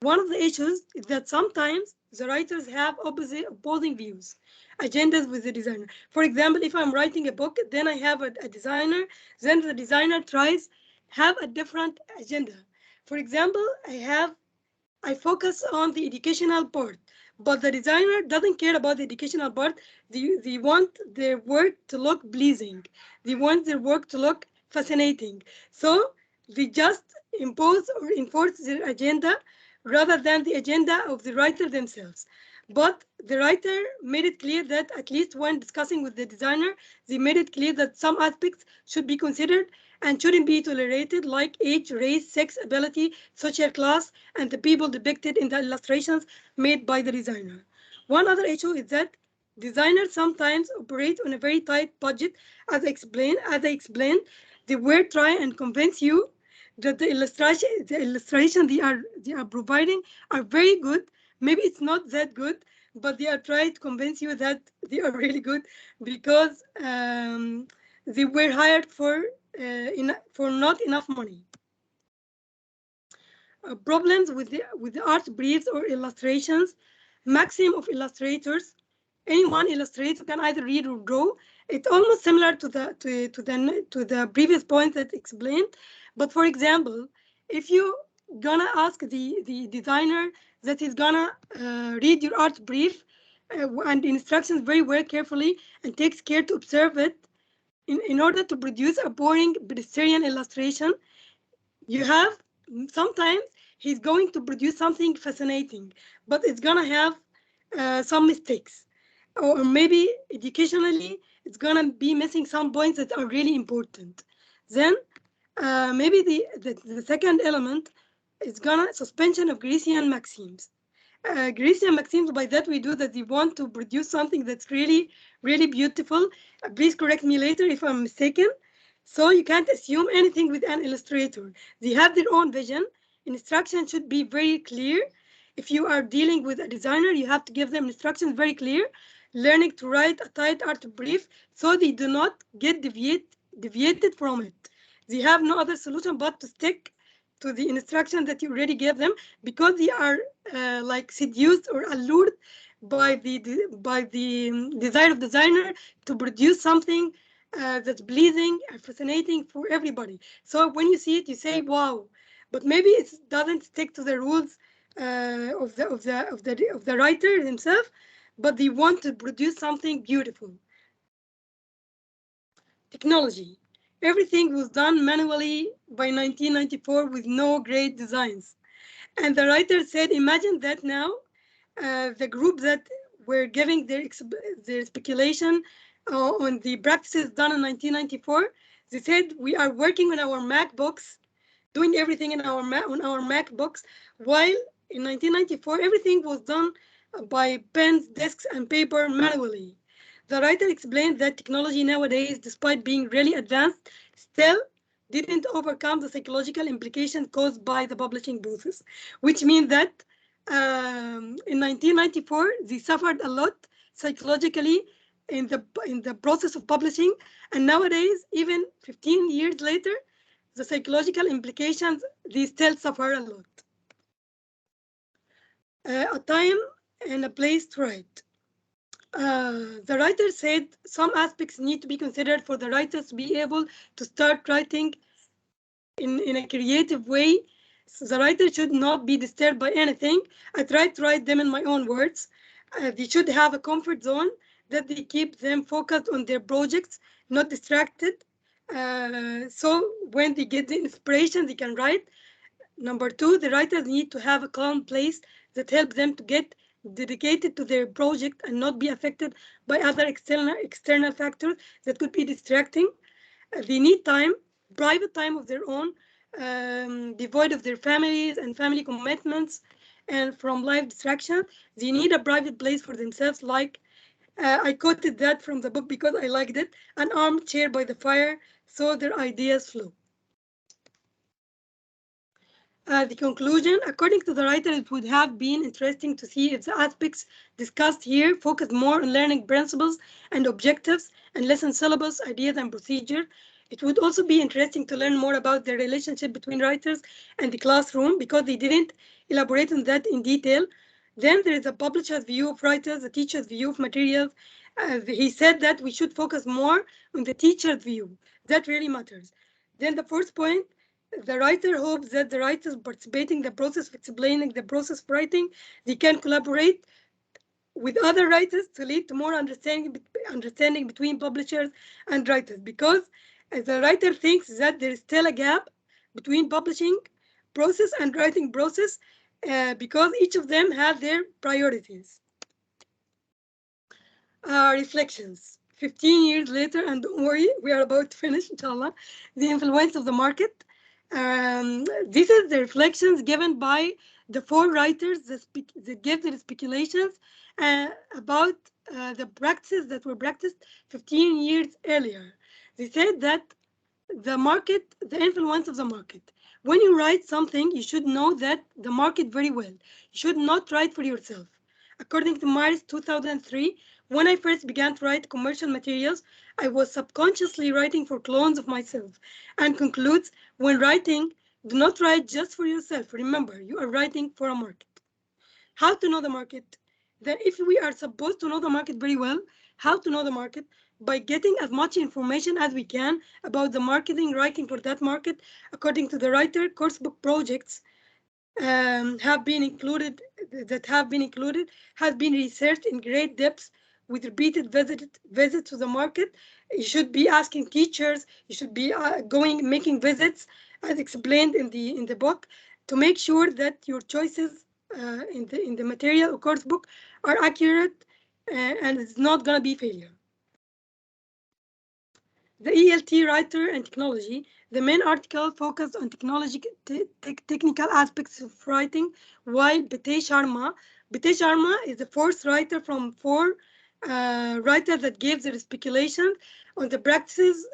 One of the issues is that sometimes the writers have opposing views, agendas with the designer. For example, if I'm writing a book, then I have a designer, then the designer tries have a different agenda. For example, I focus on the educational part, but the designer doesn't care about the educational part. They want their work to look pleasing. They want their work to look fascinating. So they just impose or enforce their agenda rather than the agenda of the writer themselves. But the writer made it clear that at least when discussing with the designer, they made it clear that some aspects should be considered and shouldn't be tolerated, like age, race, sex, ability, social class, and the people depicted in the illustrations made by the designer. One other issue is that designers sometimes operate on a very tight budget. As I explained, they will try and convince you that the illustration they are providing are very good. Maybe it's not that good, but they are trying to convince you that they are really good because they were hired for not enough money. Problems with the art briefs or illustrations. Maxim of illustrators. Anyone illustrator can either read or draw. It's almost similar to the previous point that explained. But for example, if you gonna ask the designer that he's gonna read your art brief and the instructions very well carefully and takes care to observe it in order to produce a boring pedestrian illustration, you have sometimes he's going to produce something fascinating, but it's gonna have some mistakes, or maybe educationally it's gonna be missing some points that are really important. Then maybe the second element is gonna suspension of Grecian maxims. Grecian maxims, by that we do that they want to produce something that's really, really beautiful. Please correct me later if I'm mistaken. So you can't assume anything with an illustrator. They have their own vision. Instructions should be very clear. If you are dealing with a designer, you have to give them instructions very clear, learning to write a tight art brief so they do not get deviated from it. They have no other solution but to stick to the instruction that you already gave them, because they are like seduced or allured by the desire of designer to produce something that's pleasing and fascinating for everybody. So when you see it, you say, "Wow!" But maybe it doesn't stick to the rules of the writer himself, but they want to produce something beautiful. Technology. Everything was done manually by 1994 with no great designs. And the writer said, imagine that now, the group that were giving their speculation on the practices done in 1994, they said, we are working on our MacBooks, doing everything on our MacBooks, while in 1994, everything was done by pens, desks, and paper manually. The writer explained that technology nowadays, despite being really advanced, still didn't overcome the psychological implications caused by the publishing process, which means that in 1994, they suffered a lot psychologically in the process of publishing, and nowadays, even 15 years later, the psychological implications, they still suffer a lot. A time and a place to write. The writer said some aspects need to be considered for the writers to be able to start writing in a creative way. So the writer should not be disturbed by anything. I tried to write them in my own words. They should have a comfort zone that they keep them focused on their projects, not distracted. So when they get the inspiration, they can write. Number two, the writers need to have a calm place that helps them to get dedicated to their project and not be affected by other external factors that could be distracting. They need time, private time of their own, devoid of their families and family commitments and from life distraction. They need a private place for themselves, like I quoted that from the book because I liked it, an armchair by the fire, so their ideas flow. The conclusion, according to the writer, it would have been interesting to see if the aspects discussed here focus more on learning principles and objectives and lesson syllabus, ideas and procedure. It would also be interesting to learn more about the relationship between writers and the classroom, because they didn't elaborate on that in detail. Then there is a publisher's view of writers, a teacher's view of materials. He said that we should focus more on the teacher's view. That really matters. Then the first point, the writer hopes that the writers participating in the process of explaining the process of writing, they can collaborate with other writers to lead to more understanding between publishers and writers, because the writer thinks that there is still a gap between publishing process and writing process, because each of them have their priorities. Reflections. 15 years later, and don't worry, we are about to finish, inshallah. The influence of the market. This is the reflections given by the 4 writers that give their speculations about the practices that were practiced 15 years earlier. They said that the market, the influence of the market. When you write something, you should know that the market very well. You should not write for yourself. According to Maris 2003, when I first began to write commercial materials, I was subconsciously writing for clones of myself. And concludes, when writing, do not write just for yourself. Remember, you are writing for a market. How to know the market? Then if we are supposed to know the market very well, how to know the market? By getting as much information as we can about the marketing, writing for that market. According to the writer, coursebook projects have been included, has been researched in great depth with repeated visits to the market. You should be asking teachers, you should be making visits as explained in the book, to make sure that your choices in the material or course book are accurate, and it's not going to be failure. The ELT writer and technology. The main article focused on technical aspects of writing, while Bete Sharma is the 4th writer from 4 writers that gave their speculation on the practices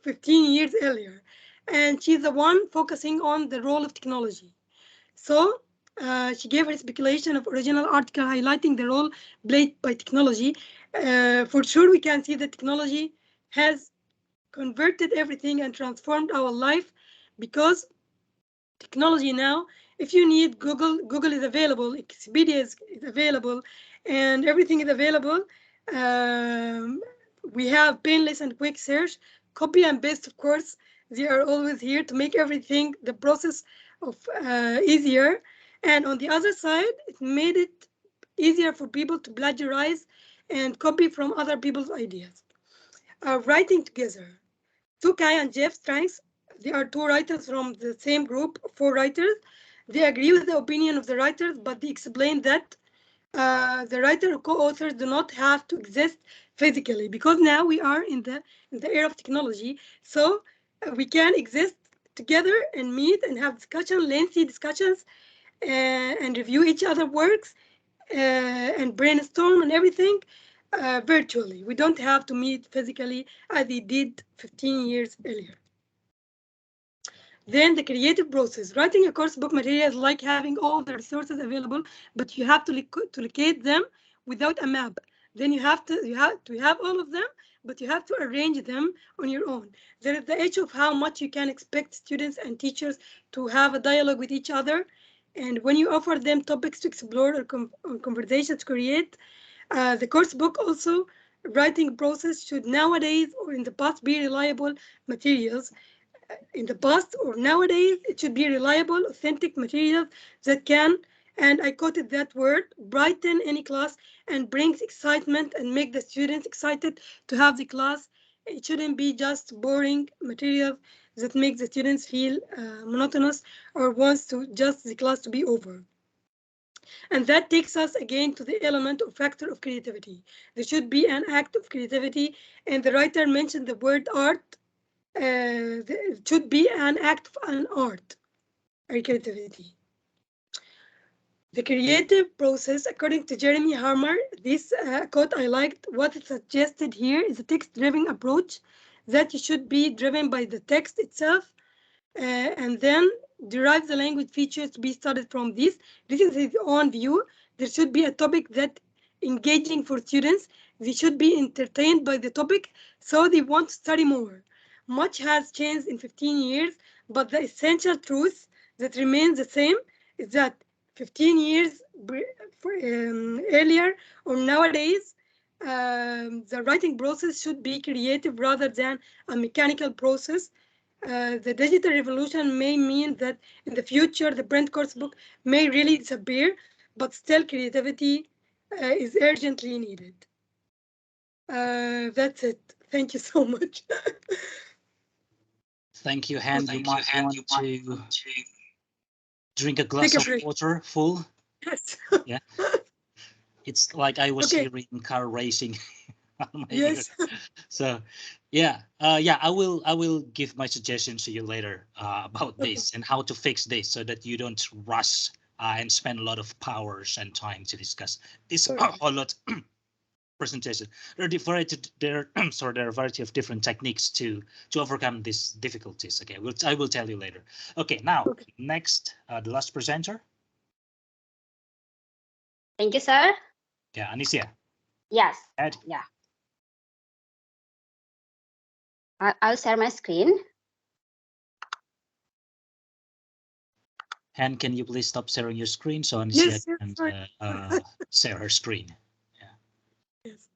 15 years earlier. And she's the one focusing on the role of technology. So she gave her speculation of original article highlighting the role played by technology. For sure, we can see that technology has converted everything and transformed our life, because technology now, if you need Google is available, Expedia is available, and everything is available. We have painless and quick search, copy and paste, of course. They are always here to make everything, the process of easier. And on the other side, it made it easier for people to plagiarize and copy from other people's ideas. Writing together. Tukai and Jeff Stranks, they are 2 writers from the same group, 4 writers. They agree with the opinion of the writers, but they explain that the writer or co-authors do not have to exist physically, because now we are in the era of technology. So we can exist together and meet and have lengthy discussions, and review each other's works, and brainstorm and everything virtually. We don't have to meet physically as they did 15 years earlier. Then the creative process. Writing a course book material is like having all the resources available, but you have to locate them without a map. Then you have all of them, but you have to arrange them on your own. There is the issue of how much you can expect students and teachers to have a dialogue with each other. And when you offer them topics to explore or conversations to create, the course book also writing process should nowadays or in the past be reliable materials. In the past or nowadays, it should be reliable, authentic materials that can, and I quoted that word, brighten any class and brings excitement and make the students excited to have the class. It shouldn't be just boring material that makes the students feel monotonous or wants to just the class to be over. And that takes us again to the element or factor of creativity. There should be an act of creativity, and the writer mentioned the word art. It should be an act of an art or creativity. The creative process, according to Jeremy Harmer, this quote I liked. What is suggested here is a text-driven approach that should be driven by the text itself, and then derive the language features to be studied from this. This is his own view. There should be a topic that engaging for students. They should be entertained by the topic, so they want to study more. Much has changed in 15 years, but the essential truth that remains the same is that 15 earlier or nowadays, the writing process should be creative rather than a mechanical process. The digital revolution may mean that in the future the print course book may really disappear, but still creativity is urgently needed. That's it. Thank you so much. Thank you, Hend. You might want to drink a glass of water full. Yes. Yeah. It's like I was hearing car racing. Yes. So, yeah, I will give my suggestions to you later about this and how to fix this so that you don't rush and spend a lot of hours and time to discuss this a lot presentation. There are a variety of different techniques to overcome these difficulties. Okay, I will tell you later. Okay, now next, the last presenter. Thank you, sir. Yeah, Anicia. Yes. Ed. Yeah. I'll share my screen. And can you please stop sharing your screen so Anicia can share her screen? Yeah. Yes.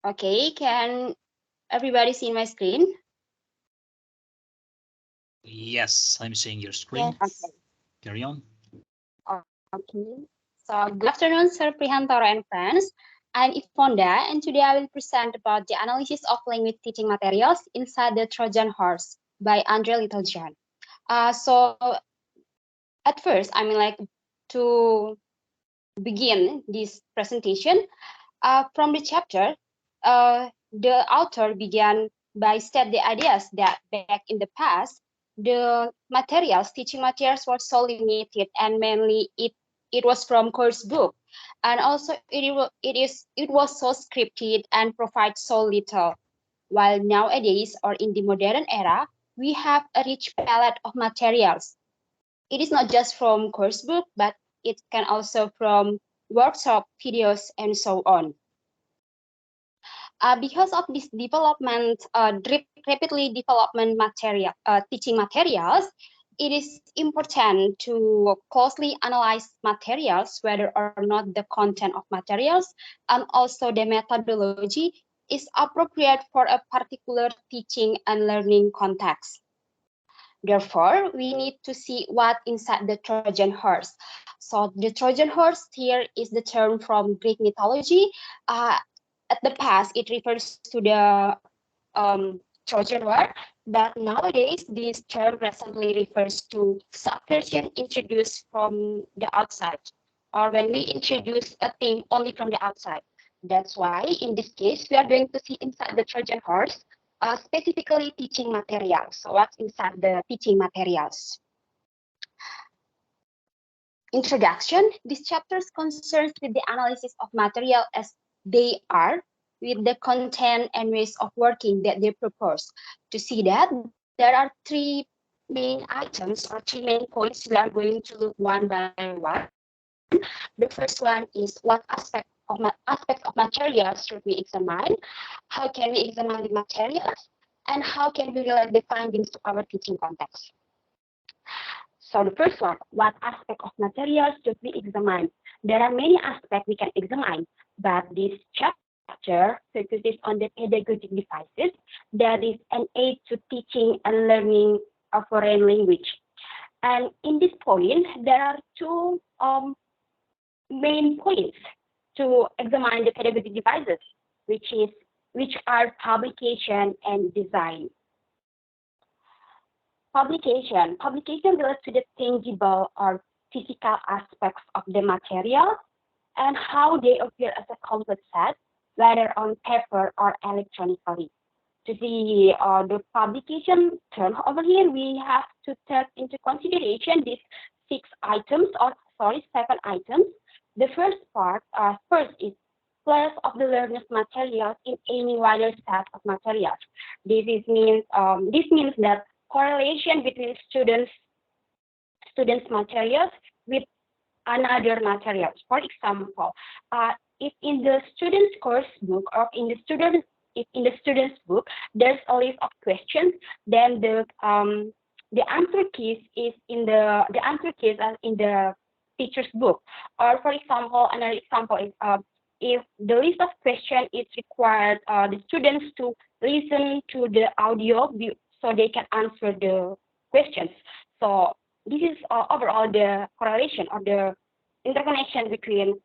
Okay, can everybody see my screen? Yes, I'm seeing your screen. Yes. Okay. Carry on. Okay. So good afternoon, Sir Prihantoro and friends. I'm Ifonda, and today I will present about the analysis of language teaching materials inside the Trojan horse by LITTLEJOHN. So at first, I mean, like, to begin this presentation, from the chapter, the author began by stating the ideas that back in the past, the teaching materials were so limited, and mainly it was from course book, and also it was so scripted and provides so little. While nowadays, or in the modern era, we have a rich palette of materials. It is not just from course book, but it can also from workshop, videos, and so on. Because of this development, rapidly development material, teaching materials, it is important to closely analyze materials, whether or not the content of materials and also the methodology is appropriate for a particular teaching and learning context. Therefore, we need to see what inside the Trojan horse. So the Trojan horse here is the term from Greek mythology. At the past, it refers to the Trojan War, but nowadays this term recently refers to subversion introduced from the outside, or when we introduce a thing only from the outside. That's why in this case, we are going to see inside the Trojan horse, specifically teaching materials. So what's inside the teaching materials? Introduction. This chapter concerns with the analysis of material as they are, with the content and ways of working that they propose. To see that, there are three main items or three main points we are going to look one by one. The first one is what aspect of materials should we examine? How can we examine the materials? And how can we relate the findings to our teaching context? So the first one, what aspect of materials should we examine? There are many aspects we can examine, but this chapter focuses on the pedagogic devices that is an aid to teaching and learning a foreign language. And in this point, there are two main points to examine the pedagogic devices, which are publication and design. Publication relates to the tangible or physical aspects of the material and how they appear as a complete set, whether on paper or electronically. To see the publication term over here, we have to take into consideration these 7 items. The first part, is place of the learner's materials in any wider set of materials. This means that correlation between students' materials with another materials. For example, if in the student's course book or if in the student's book there's a list of questions, then the answer keys is in the answer keys are in the teacher's book. Or for example, another example is if the list of questions is required the students to listen to the audio so they can answer the questions. So this is overall the correlation or the interconnection between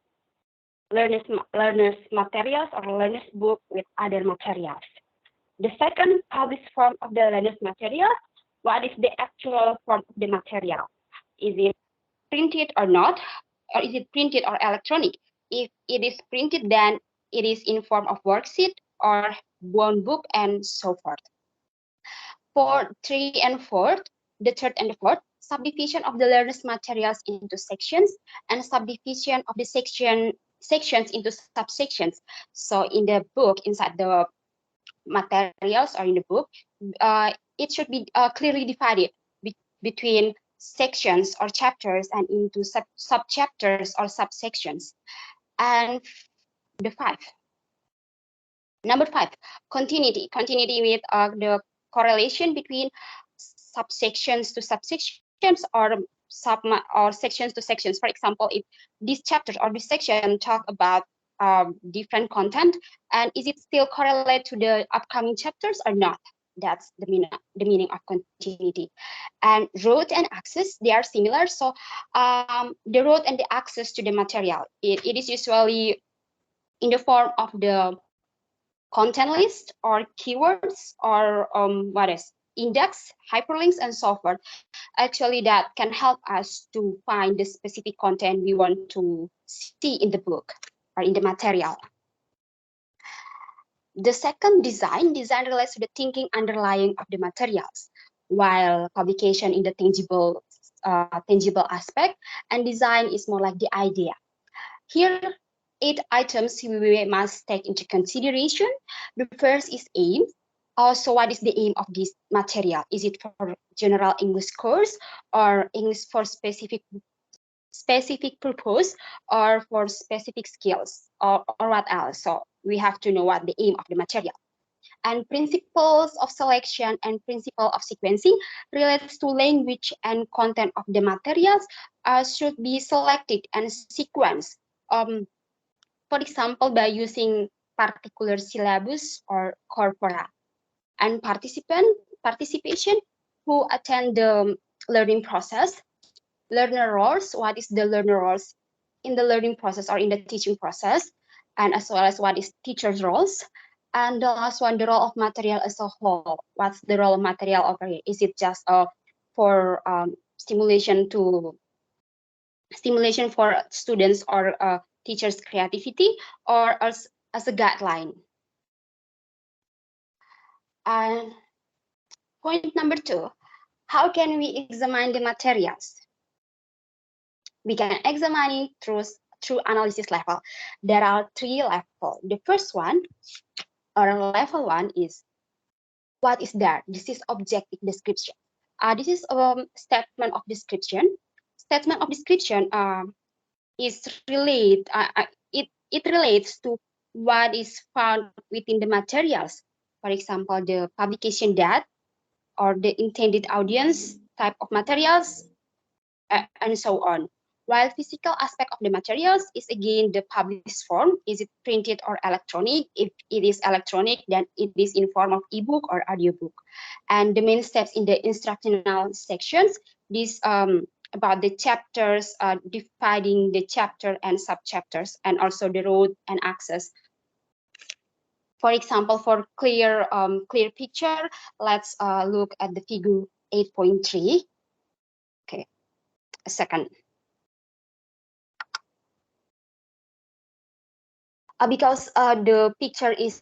learners materials or learners book with other materials. The second published form of the learners material, what is the actual form of the material? Is it printed or not? Or is it printed or electronic? If it is printed, then it is in form of worksheet or bound book and so forth. For 3 and 4, the third and the fourth, subdivision of the learner's materials into sections and subdivision of the sections into subsections. So in the book, inside the materials or in the book, it should be clearly divided between sections or chapters and into sub-chapters or subsections. And number 5, continuity with the correlation between subsections to subsections or sections to sections. For example, if this chapter or this section talk about different content, and is it still correlate to the upcoming chapters or not? That's the meaning of continuity. And route and access, they are similar. So the route and the access to the material, it is usually in the form of the content list or keywords or index, hyperlinks, and so forth. Actually, that can help us to find the specific content we want to see in the book or in the material. The second, design relates to the thinking underlying of the materials, while publication in the tangible aspect, and design is more like the idea. Here, 8 items we must take into consideration. The first is aim. Also, what is the aim of this material? Is it for general English course or English for specific purpose or for specific skills or what else? So we have to know what the aim of the material. And principles of selection and principle of sequencing relates to language and content of the materials should be selected and sequenced. For example, by using particular syllabus or corpora. And participation who attend the learning process. Learner roles, what is the learner roles in the learning process or in the teaching process, and as well as what is teacher's roles. And the last one, the role of material as a whole. What's the role of material over here? Is it just for stimulation for students or teachers' creativity, or as a guideline? And point number 2, how can we examine the materials? We can examine it through analysis level. There are 3 levels. The first one, or level 1, is what is there? This is objective description. This is a statement of description. Statement of description is it relates to what is found within the materials. For example, the publication date or the intended audience, type of materials, and so on. While physical aspect of the materials is again the published form. Is it printed or electronic? If it is electronic, then it is in form of ebook or audiobook. And the main steps in the instructional sections, this about the chapters, dividing the chapter and subchapters, and also the road and access. For example, for clear picture, let's look at the figure 8.3. Okay, a second. Because the picture is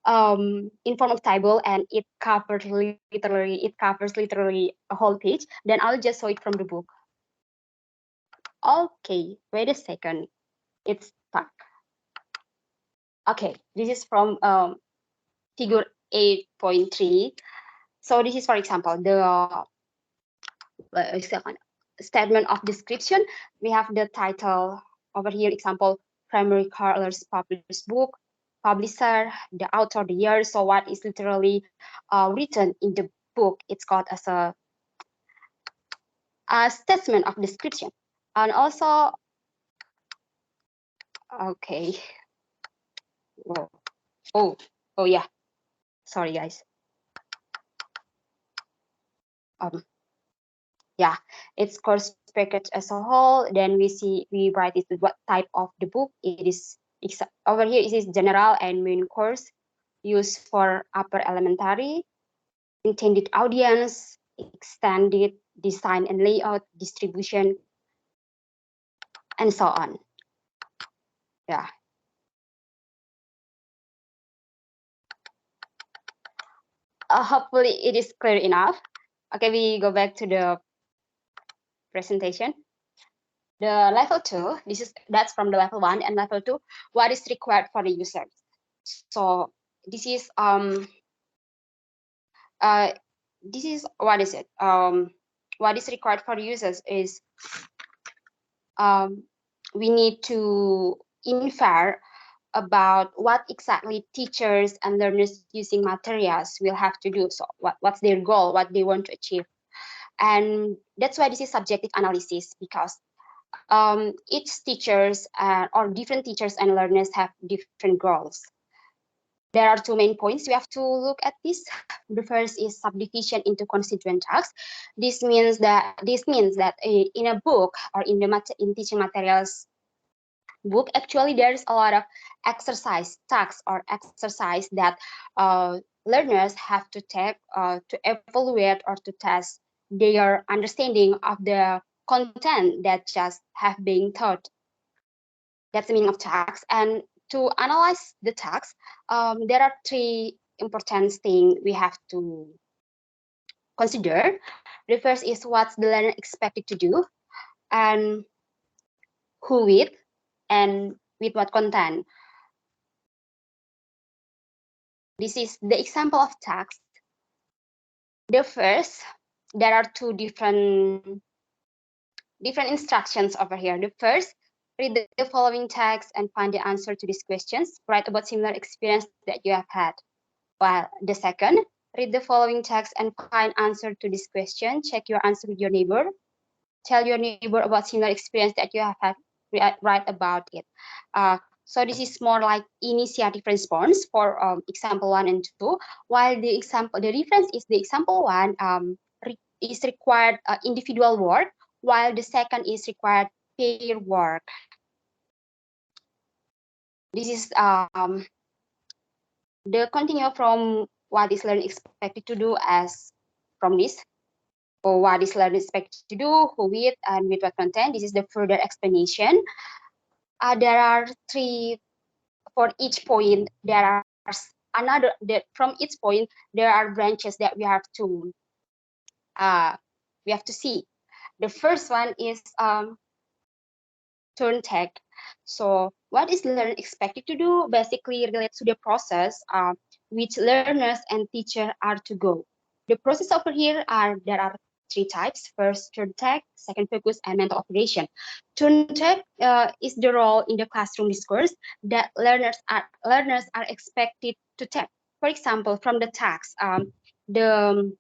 in form of table and it covers literally a whole page, then I'll just show it from the book. Okay, wait a second, it's stuck. Okay, this is from figure 8.3. So this is, for example, the statement of description. We have the title over here, example, primary colors, published book, publisher, the author, the year. So what is literally written in the book, it's called as a statement of description. And also, okay. Whoa. Oh yeah. Sorry guys. Yeah, it's course package as a whole. Then we write it with what type of the book it is. Over here it is general and main course, used for upper elementary, intended audience, extended, design and layout, distribution, and so on. Yeah. Hopefully it is clear enough. Okay, we go back to the presentation. The level 2, that's from the level 1 and level 2, what is required for the users. So this is what is it? What is required for the users is we need to infer about what exactly teachers and learners using materials will have to do. So what's their goal, what they want to achieve. And that's why this is subjective analysis, because each teachers or different teachers and learners have different goals. There are two main points we have to look at this. The first is subdivision into constituent tasks. This means that in a book or in teaching materials book, actually there's a lot of exercise tasks or exercise that learners have to take to evaluate or to test their understanding of the content that just have been taught. That's the meaning of tasks. And to analyze the tasks, there are three important things we have to consider. The first is what's the learner expected to do, and who with, and with what content. This is the example of tasks. The first, there are two different instructions over here. The first, read the following text and find the answer to these questions. Write about similar experience that you have had. While the second, read the following text and find answer to this question. Check your answer with your neighbor. Tell your neighbor about similar experience that you have had. Write about it. So this is more like initiative response for example 1 and 2. While the difference is the example 1 is required individual work, while the second is required pair work. This is the continue from what is learner expected to do as from this, or what is learner expected to do, who with, and with what content. This is the further explanation. There are three, for each point, there are from each point, there are branches that we have to see. The first one is turn tag. So what is learner expected to do basically relates to the process which learners and teacher are to go. The process over here there are three types. First, turn tag, second, focus, and mental operation. Turn tag is the role in the classroom discourse that learners are expected to take. For example, from the tags, the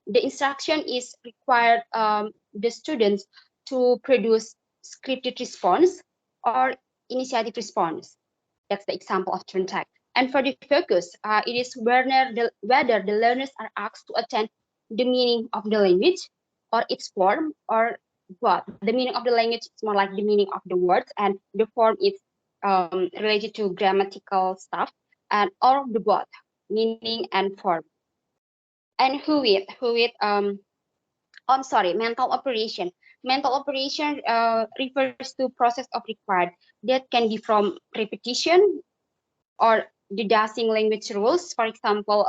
instruction is required the students to produce scripted response or initiative response. That's the example of turn tag. And for the focus, it is whether the learners are asked to attend the meaning of the language or its form, or what. The meaning of the language is more like the meaning of the words, and the form is related to grammatical stuff, and or the both, meaning and form. And I'm sorry, mental operation. Mental operation refers to process of required that can be from repetition or deducing language rules. For example,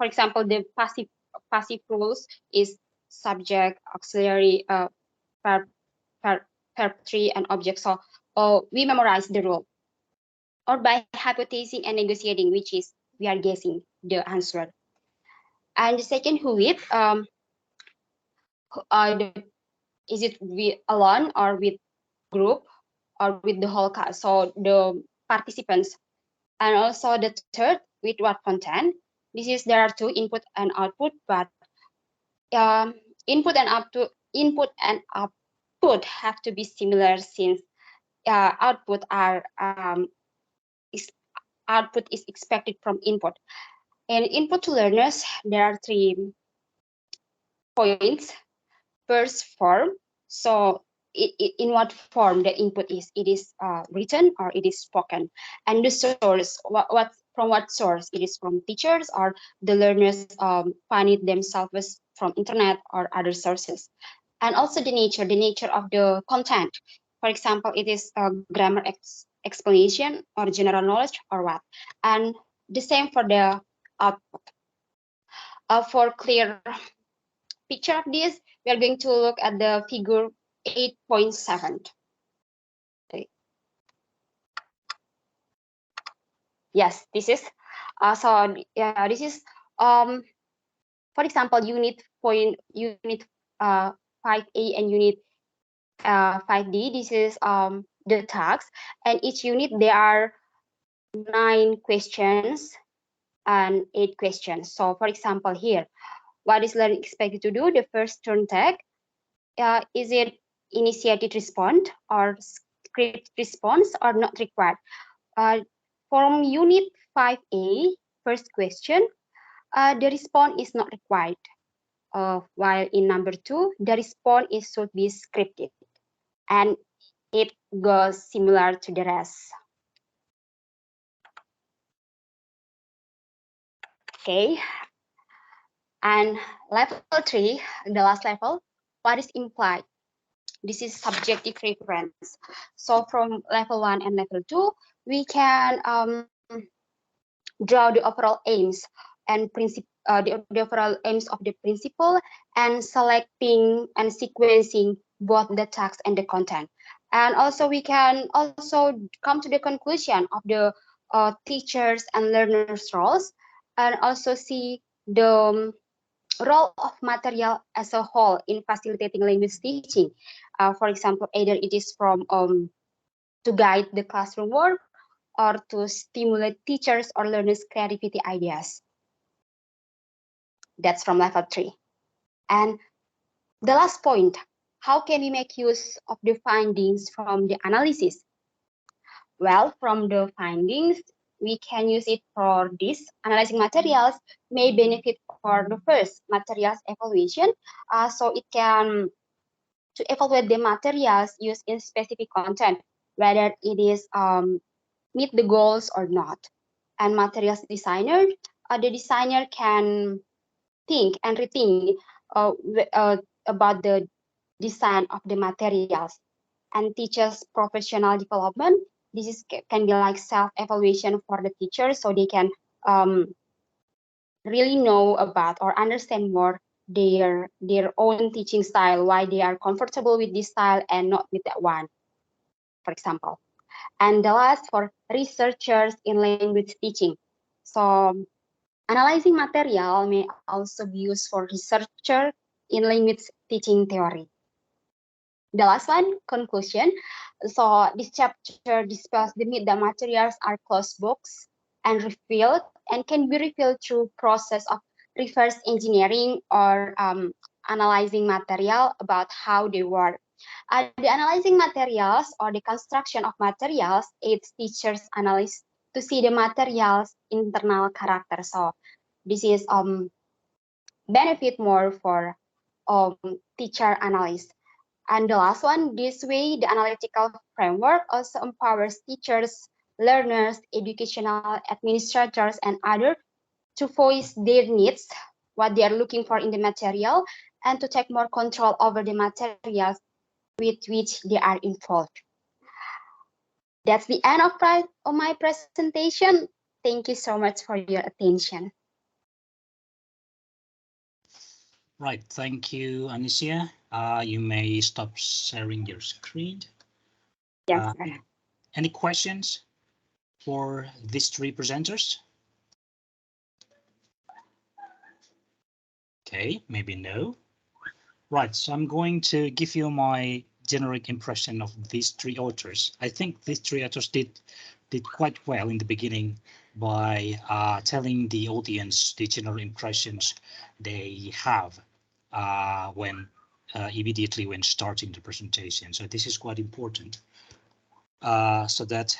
the passive rules is subject, auxiliary, verb 3, and object. So we memorize the rule, or by hypothesizing and negotiating, which is we are guessing the answer. And the second, who with, is it alone or with group? or with the whole class, so the participants. And also the third, with what content. This is there are two, input and output, but um, input and output have to be similar, since output is expected from input. And input to learners, there are 3 points. First, form. So in what form the input is, it is written or it is spoken. And the source, from what source, it is from teachers or the learners find it themselves from internet or other sources. And also the nature of the content. For example, it is a grammar explanation or general knowledge or what. And the same for the output. For clear picture of this, we are going to look at the figure 8.7. Yes, this is this is for example, unit 5A and unit 5D. This is the tasks, and each unit there are 9 questions and 8 questions. So for example, here, what is learner expected to do? The first turn tag, is it initiated response or script response or not required? From unit 5A, first question, the response is not required. While in number 2, the response should be scripted, and it goes similar to the rest. Okay, and level 3, the last level, what is implied? This is subjective reference. So from level 1 and level 2, we can draw the overall aims and the overall aims of the principle, and selecting and sequencing both the text and the content. And also we can also come to the conclusion of the teachers and learners roles, and also see the role of material as a whole in facilitating language teaching. For example, either it is from to guide the classroom work or to stimulate teachers or learners' creativity ideas. That's from level 3. And the last point, how can we make use of the findings from the analysis? Well, from the findings, we can use it for this. Analyzing materials may benefit for the first materials evaluation. So it can to evaluate the materials used in specific content, whether it is meet the goals or not. And materials designer, the designer can think and rethink about the design of the materials. And teachers professional development, this is can be like self-evaluation for the teachers, so they can really know about or understand more their own teaching style, why they are comfortable with this style and not with that one, for example. And the last, for researchers in language teaching. So analyzing material may also be used for researcher in language teaching theory. The last one, conclusion. So this chapter discusses the materials are closed books and revealed, and can be revealed through process of reverse engineering or analyzing material about how they work. The analyzing materials or the construction of materials aids teachers analysts to see the materials internal character. So this is benefit more for teacher analysts. And the last one, this way, the analytical framework also empowers teachers, learners, educational administrators, and others to voice their needs, what they are looking for in the material, and to take more control over the materials with which they are involved. That's the end of my presentation. Thank you so much for your attention. Right, thank you, Anicia. You may stop sharing your screen. Yes. Any questions for these 3 presenters? Okay, maybe no. Right, so I'm going to give you my generic impression of these three authors. I think these three authors did quite well in the beginning by telling the audience the general impressions they have when immediately when starting the presentation. So this is quite important so that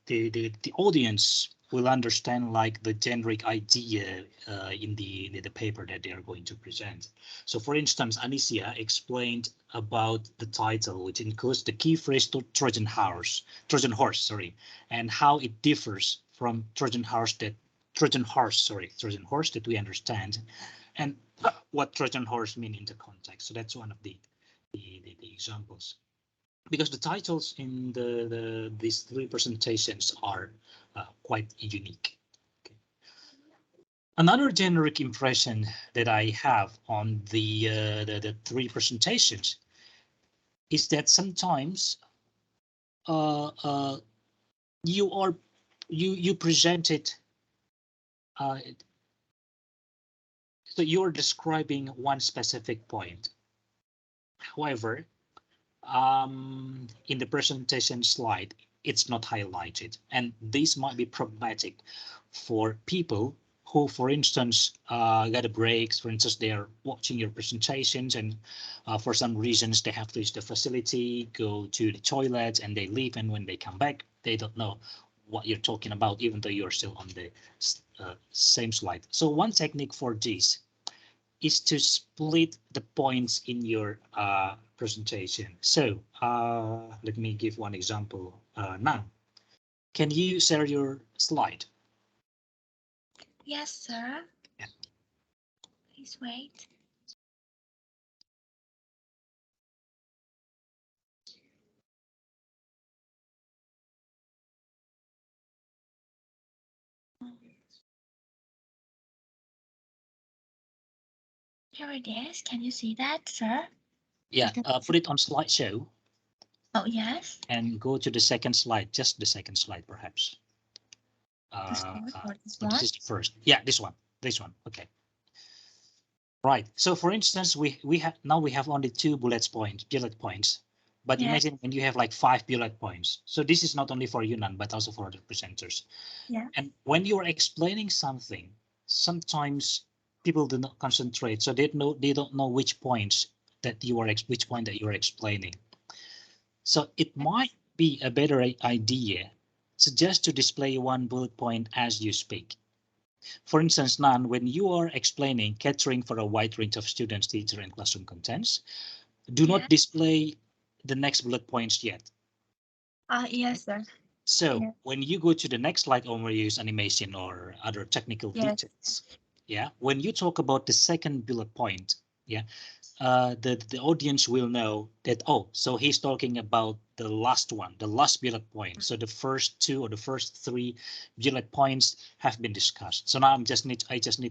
the audience will understand like the generic idea in the paper that they are going to present. So for instance, Anicia explained about the title, which includes the key phrase to Trojan horse, sorry, and how it differs from Trojan horse that we understand, and what Trojan horse mean in the context. So that's one of the examples. Because the titles in these three presentations are quite unique. Okay. Another generic impression that I have on the three presentations is that sometimes you presented so you're describing one specific point. However, in the presentation slide, it's not highlighted, and this might be problematic for people who, for instance, get a break. For instance, they are watching your presentations, and for some reasons they have to use the facility, go to the toilet, and they leave. And when they come back, they don't know what you're talking about, even though you're still on the same slide. So one technique for this is to split the points in your presentation. So let me give one example. Nan, can you share your slide? Yes, sir. Yeah. Please wait. Here it is. Can you see that, sir? Yeah, put it on slideshow. Oh, yes. And go to the second slide, just the second slide, perhaps. This this is the first. Yeah, this one. Okay. Right. So, for instance, we have only 2 bullet points. But imagine when you have like 5 bullet points. So this is not only for you, Nan, but also for the presenters. Yeah. And when you are explaining something, sometimes people do not concentrate, so they don't know which point that you are explaining. So it might be a better idea just to display one bullet point as you speak. For instance, Nan, when you are explaining catering for a wide range of students, teacher, and classroom contents, do not display the next bullet points yet. Yes, sir. So when you go to the next slide, or we use animation or other technical details, when you talk about the second bullet point, the audience will know that, oh, so he's talking about the last one, the last bullet point. So the first 2 or the first 3 bullet points have been discussed. So now I just need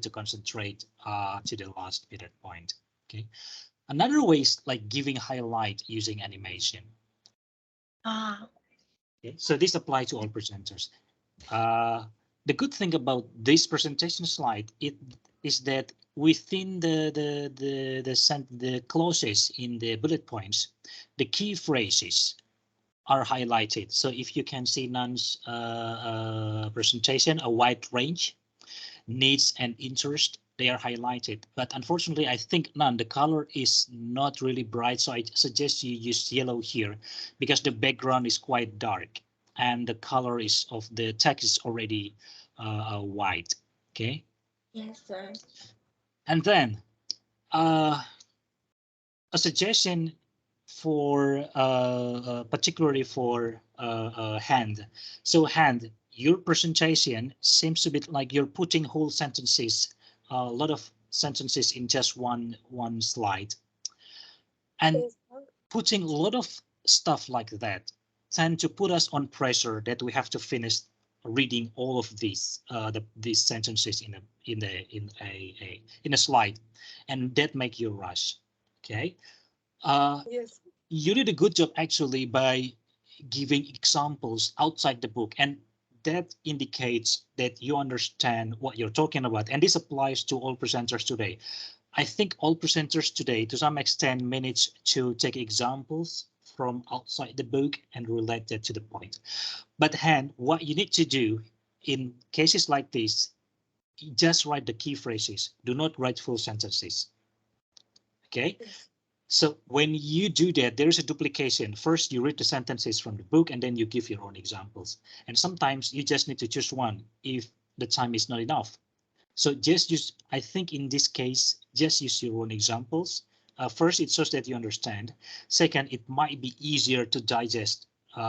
to concentrate to the last bullet point. Okay. Another way is like giving highlight using animation. Okay. So this applies to all presenters. The good thing about this presentation slide is that within the clauses in the bullet points, the key phrases are highlighted. So if you can see Nan's presentation, a wide range, needs and interest, they are highlighted. But unfortunately, I think Nan, the color is not really bright. So I suggest you use yellow here because the background is quite dark and the color is of the text is already white. Okay. Yes, sir. And then a suggestion for particularly for Hend. So Hend, your presentation seems to be like you're putting whole sentences, a lot of sentences in just one slide, and putting a lot of stuff like that tend to put us on pressure that we have to finish reading all of these sentences in a slide, and that make you rush. Okay. Yes. You did a good job actually by giving examples outside the book, and that indicates that you understand what you're talking about. And this applies to all presenters today. I think all presenters today, to some extent, manage to take examples from outside the book and relate that to the point. But Hend, what you need to do in cases like this, just write the key phrases. Do not write full sentences. Okay. So when you do that, there is a duplication. First, you read the sentences from the book, and then you give your own examples. And sometimes you just need to choose one if the time is not enough. So just use, I think in this case, just use your own examples. First, it shows that you understand. Second, it might be easier to digest for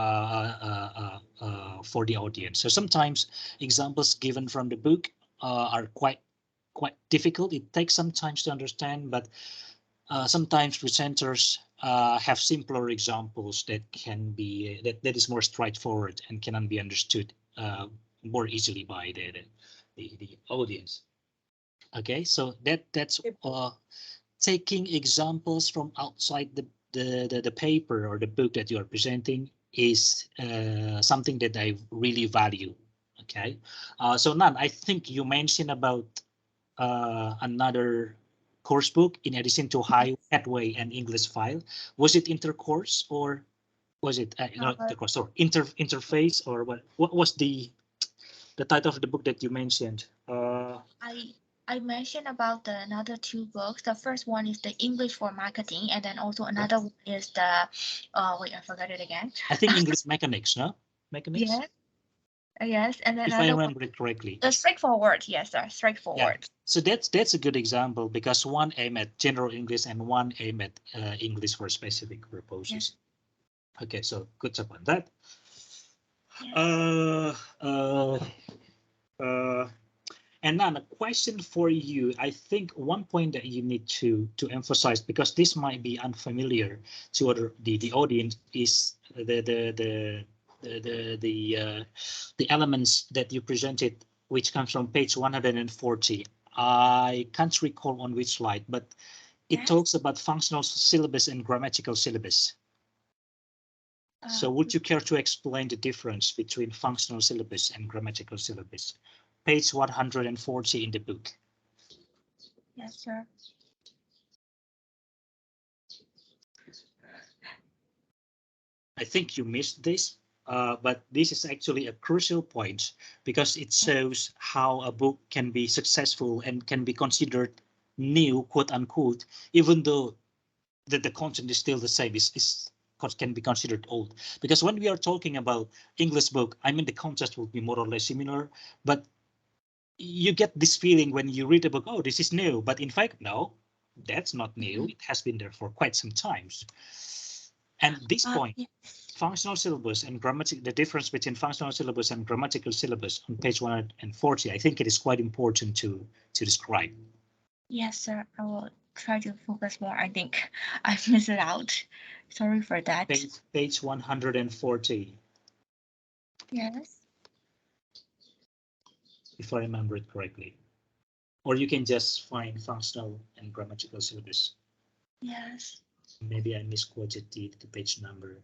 the audience. So sometimes examples given from the book are quite difficult. It takes some time to understand, but sometimes presenters have simpler examples that can be that is more straightforward and can be understood more easily by the audience. Okay, so that's taking examples from outside the paper or the book that you are presenting is something that I really value. Okay, so Nan, I think you mentioned about another course book in addition to Headway and English File. Was it intercourse or was it not intercourse or interface, or what was the title of the book that you mentioned? I mentioned about the another two books. The first one is the English for Marketing, and then also another one is the wait, I forgot it again. I think English Mechanics, no? Mechanics? Yes. Yes, and then if I remember it correctly. Straightforward, yes, sir, straightforward. Yeah. So that's a good example because one aim at general English and one aim at English for specific purposes. Yes. Okay, so good job on that. Yes. And now a question for you. I think one point that you need to emphasize, because this might be unfamiliar to the audience, is the elements that you presented, which comes from page 140. I can't recall on which slide, but it talks about functional syllabus and grammatical syllabus. So would you care to explain the difference between functional syllabus and grammatical syllabus? Page 140 in the book. Yes, sir. I think you missed this, but this is actually a crucial point because it shows how a book can be successful and can be considered new, quote unquote, even though the content is still the same. Can be considered old, because when we are talking about English book, I mean the content will be more or less similar, but you get this feeling when you read a book, oh, this is new, but in fact, no, that's not new. It has been there for quite some times. And this point, functional syllabus and the difference between functional syllabus and grammatical syllabus on page 140, I think it is quite important to describe. Yes, sir. I will try to focus more. I think I missed it out. Sorry for that. Page 140. Yes. If I remember it correctly. Or you can just find functional and grammatical syllabus. Yes. Maybe I misquoted the page number.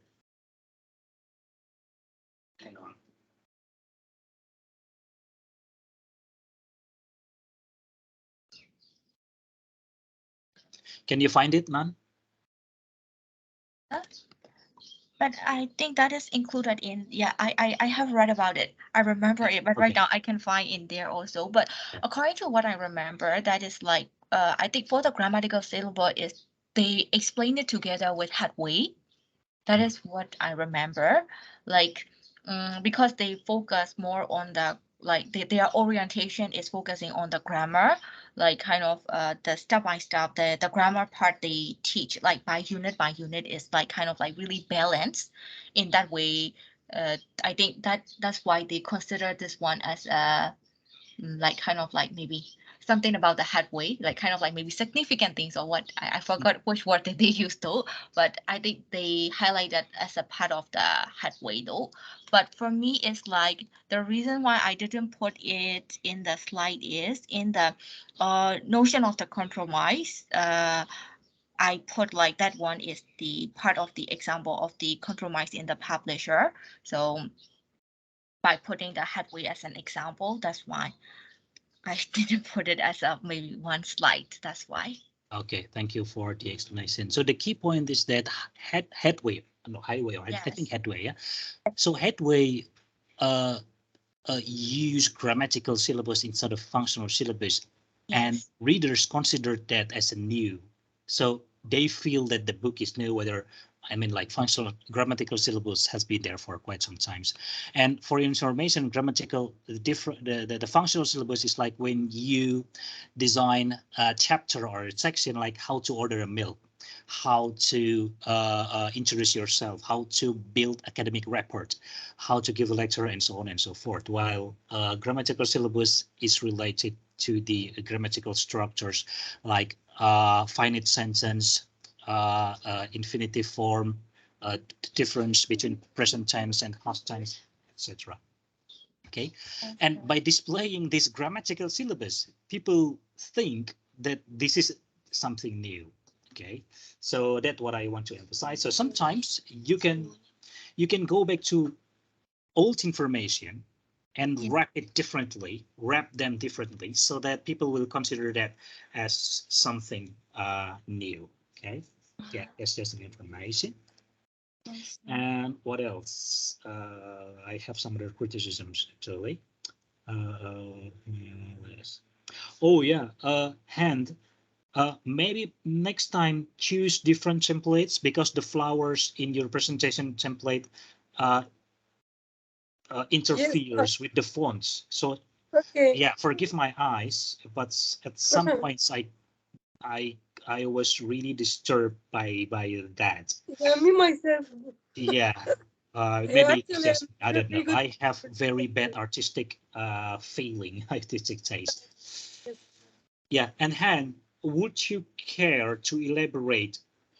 Hang on. Can you find it, Nan? But I think that is included in, yeah, I have read about it. I remember it, but right now I can find in there also. But according to what I remember, that is like, I think for the grammatical syllabus is they explain it together with Headway. That is what I remember. Like, because they focus more on the, like their orientation is focusing on the grammar, like kind of the step-by-step, the grammar part they teach like by unit is like kind of like really balanced in that way. I think that's why they consider this one as a like kind of like maybe something about the Headway, like kind of like maybe significant things or what, I forgot which word that they used though, but I think they highlight that as a part of the Headway though. But for me, it's like the reason why I didn't put it in the slide is in the notion of the compromise. I put like that one is the part of the example of the compromise in the publisher. So by putting the Headway as an example, that's why I didn't put it as a maybe one slide. That's why. Okay, thank you for the explanation. So the key point is that Headway, no, highway, or Yes. I think headway. Yeah. So headway use grammatical syllabus instead of functional syllabus, and Yes. readers consider that as a new. So they feel that the book is new, whether I mean like functional grammatical syllabus has been there for quite some times. And for information, grammatical the functional syllabus is like when you design a chapter or a section, like how to order a meal, how to introduce yourself, how to build academic report, how to give a lecture, and so on and so forth. While grammatical syllabus is related to the grammatical structures like finite sentence, infinitive form, difference between present tense and past tense, etc. Okay, and by displaying this grammatical syllabus, people think that this is something new. Okay, so that's what I want to emphasize. So sometimes you can go back to old information and wrap them differently, so that people will consider that as something new. Okay, yeah, that's just an information. Yes. And what else? I have some other criticisms actually. Yes. Oh yeah, Hend. Maybe next time choose different templates, because the flowers in your presentation template uh, interferes with the fonts. So Okay. yeah, forgive my eyes, but at some points I I was really disturbed by that. Yeah, me myself. Yeah, Yeah, maybe it's actually, just, I I'm don't know. very good. I have very bad artistic feeling, artistic taste. Yes. Yeah, and Han, would you care to elaborate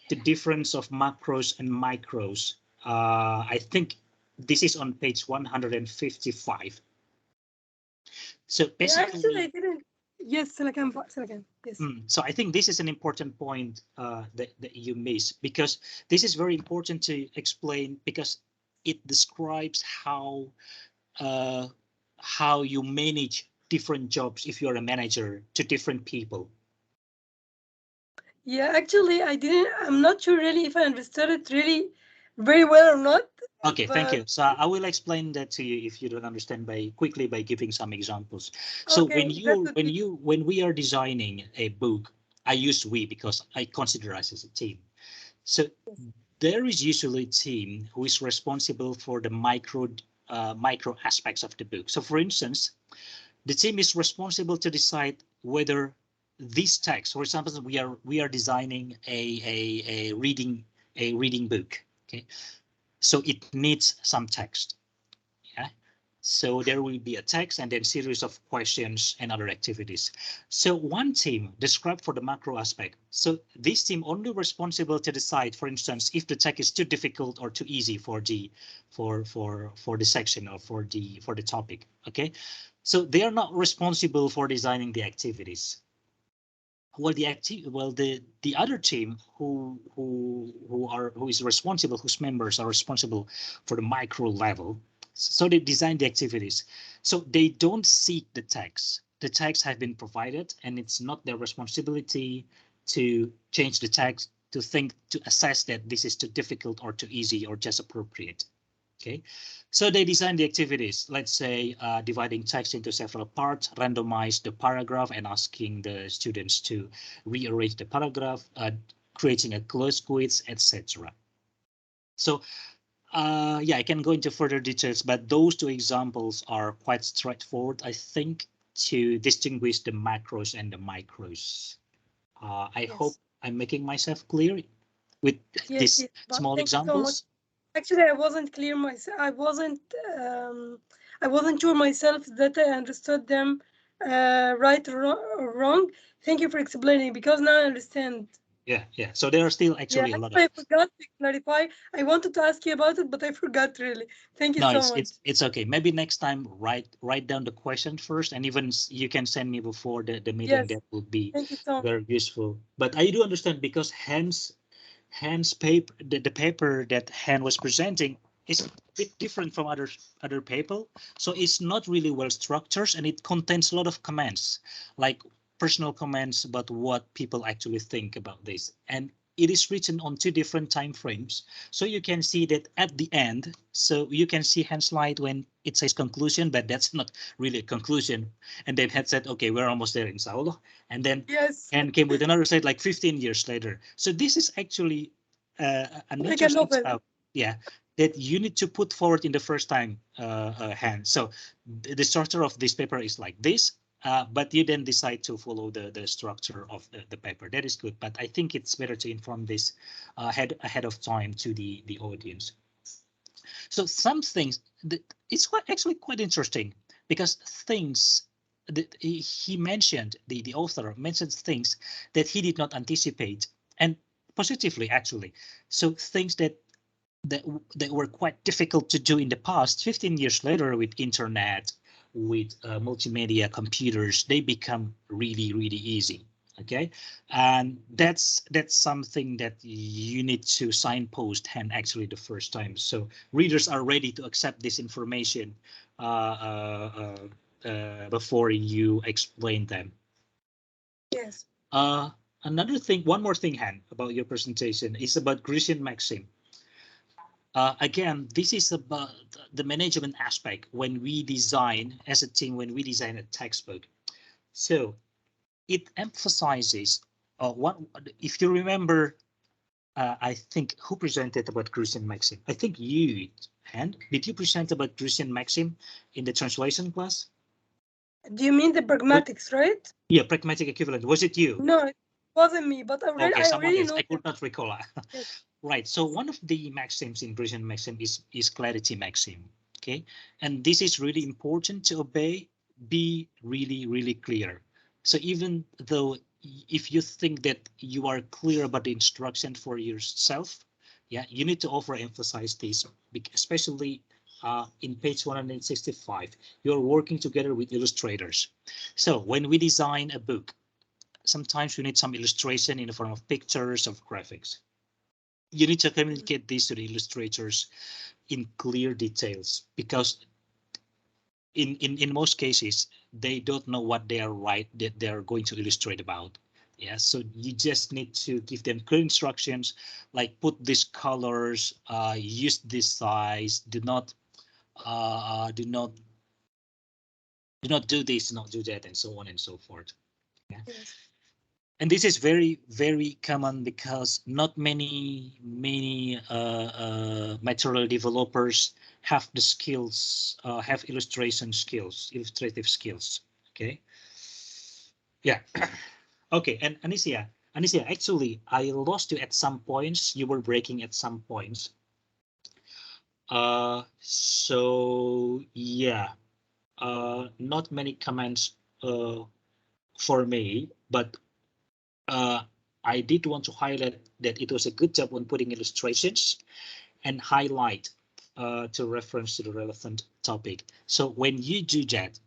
the difference of macros and micros? I think this is on page 155. So Yeah, actually, I basically, didn't. Yes, Silakan, Silakan. Yes. so I think this is an important point that you missed, because this is very important to explain, because it describes uh, how you manage different jobs if you're a manager to different people. Yeah, actually, I didn't. I'm not sure really if I understood it really very well or not. Okay, thank But you. So I will explain that to you if you don't understand quickly by giving some examples. So okay, that would be when we are designing a book, I use we because I consider us as a team. So there is usually a team who is responsible for the micro aspects of the book. So for instance, the team is responsible to decide whether this text, for example, we are designing a reading book. Okay, so it needs some text. Yeah, so there will be a text and then series of questions and other activities. So one team described for the macro aspect. So this team only responsible to decide, for instance, if the text is too difficult or too easy for the section or for the topic. Okay, so they are not responsible for designing the activities. Well, the other team who is responsible, whose members are responsible for the micro level, so they design the activities. So they don't seek the text. The text have been provided, and it's not their responsibility to change the text, to assess that this is too difficult or too easy or just appropriate. Okay, so they design the activities, let's say dividing text into several parts, randomize the paragraph and asking the students to rearrange the paragraph, creating a closed quiz, etc. So yeah, I can go into further details, but those two examples are quite straightforward, I think, to distinguish the macros and the micros. I hope I'm making myself clear with yes, these yes. But small thank you so much. examples. Actually, I wasn't clear myself. I wasn't sure myself that I understood them right or wrong. Thank you for explaining, because now I understand. Yeah. So there are still Yeah, actually a lot actually, of. I forgot to clarify. I wanted to ask you about it, but I forgot really. Thank you No, so it's much. it's it's okay. Maybe next time write down the question first, and even you can send me before the meeting. Yes, That would be thank you so much. very useful. But I do understand, because Hans paper, the paper that Han was presenting is a bit different from other paper. So it's not really well structured, and it contains a lot of comments, like personal comments about what people actually think about this. And it is written on 2 different time frames. So you can see that at the end, so you can see Hand's slide when it says conclusion, but that's not really a conclusion. And then Hand said, okay, we're almost there, inshallah. And then Yes. Hand came with another slide like 15 years later. So this is actually an Like a interesting novel. stuff. Yeah, that you need to put forward in the first time Hand. So the structure of this paper is like this. But you then decide to follow the structure of the paper. That is good, but I think it's better to inform this ahead of time to the audience. So some things, it's actually quite interesting, because things that he mentioned, the author mentioned things that he did not anticipate, and positively actually. So things that were quite difficult to do in the past, 15 years later with internet, with multimedia computers, they become really, really easy. Okay, and that's something that you need to signpost Hand actually the first time, so readers are ready to accept this information before you explain them. Yes. Another thing, one more thing, Hand, about your presentation is about Grecian Maxim. Again, this is about the management aspect when we design as a team, when we design a textbook. So it emphasizes if you remember, I think who presented about Grecian Maxim? I think you, Hand. Did you present about Grecian Maxim in the translation class? Do you mean the pragmatics, right? Yeah, pragmatic equivalent. Was it you? No, it wasn't me, but Okay, I someone already else. know. I could not recall. Yes. Right. So one of the maxims in Grecian Maxim is clarity maxim. Okay, and this is really important to obey. Be really, really clear. So even though if you think that you are clear about the instruction for yourself, yeah, you need to overemphasize this, especially in page 165. You're working together with illustrators. So when we design a book, sometimes we need some illustration in the form of pictures, of graphics. You need to communicate this to the illustrators in clear details, because in most cases they don't know what they are that they are going to illustrate about. Yeah, so you just need to give them clear instructions, like put these colors, use this size, do not do this, do not do that, and so on and so forth. Yeah. Yes. And this is very, very common, because not many material developers have the skills, have illustrative skills. Okay. Yeah. Okay. And Anicia, actually, I lost you at some points. You were breaking at some points. So yeah, not many comments for me, but I did want to highlight that it was a good job on putting illustrations and highlight to reference to the relevant topic. So when you do that,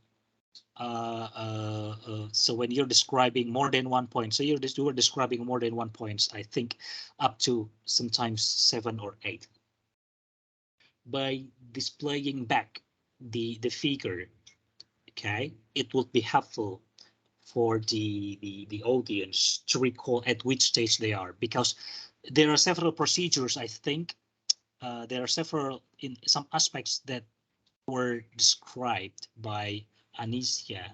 so when you're describing more than 1 point, so you were describing more than 1 points, I think up to sometimes 7 or 8. By displaying back the figure, okay, it would be helpful for the audience to recall at which stage they are, because there are several procedures. I think there are several in some aspects that were described by Anicia,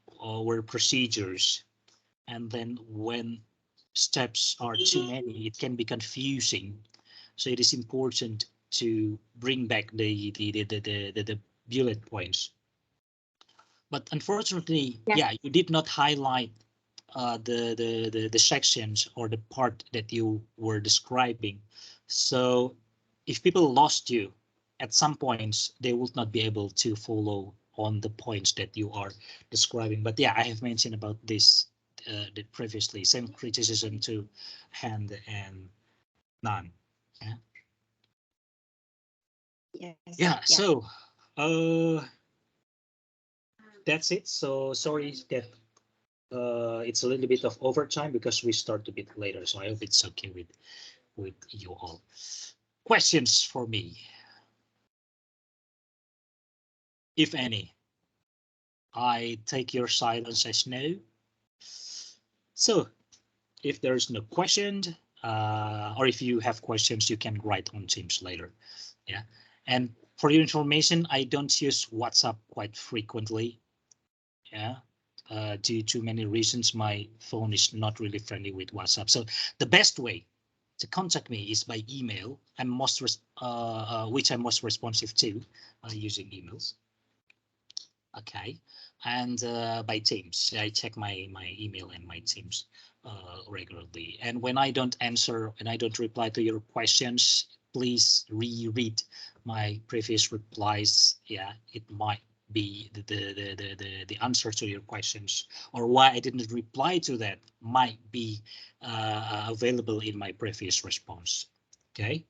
or were procedures, and then when steps are too many, it can be confusing. So it is important to bring back the bullet points. But unfortunately, yeah, you did not highlight the sections or the part that you were describing. So if people lost you at some points, they would not be able to follow on the points that you are describing. But yeah, I have mentioned about this previously. Same criticism to Hand and Nan. Yeah. Yes. Yeah. So that's it. So sorry that it's a little bit of overtime because we start a bit later. So I hope it's okay with you all. Questions for me, if any? I take your silence as no. So if there's no question, or if you have questions, you can write on Teams later. Yeah, and for your information, I don't use WhatsApp quite frequently. Yeah, due to many reasons, my phone is not really friendly with WhatsApp. So the best way to contact me is by email. I'm which I'm most responsive to using emails. Okay, and by Teams, I check my email and my Teams regularly. And when I don't answer and I don't reply to your questions, please reread my previous replies. Yeah, it might be the answer to your questions, or why I didn't reply to that might be available in my previous response. Okay.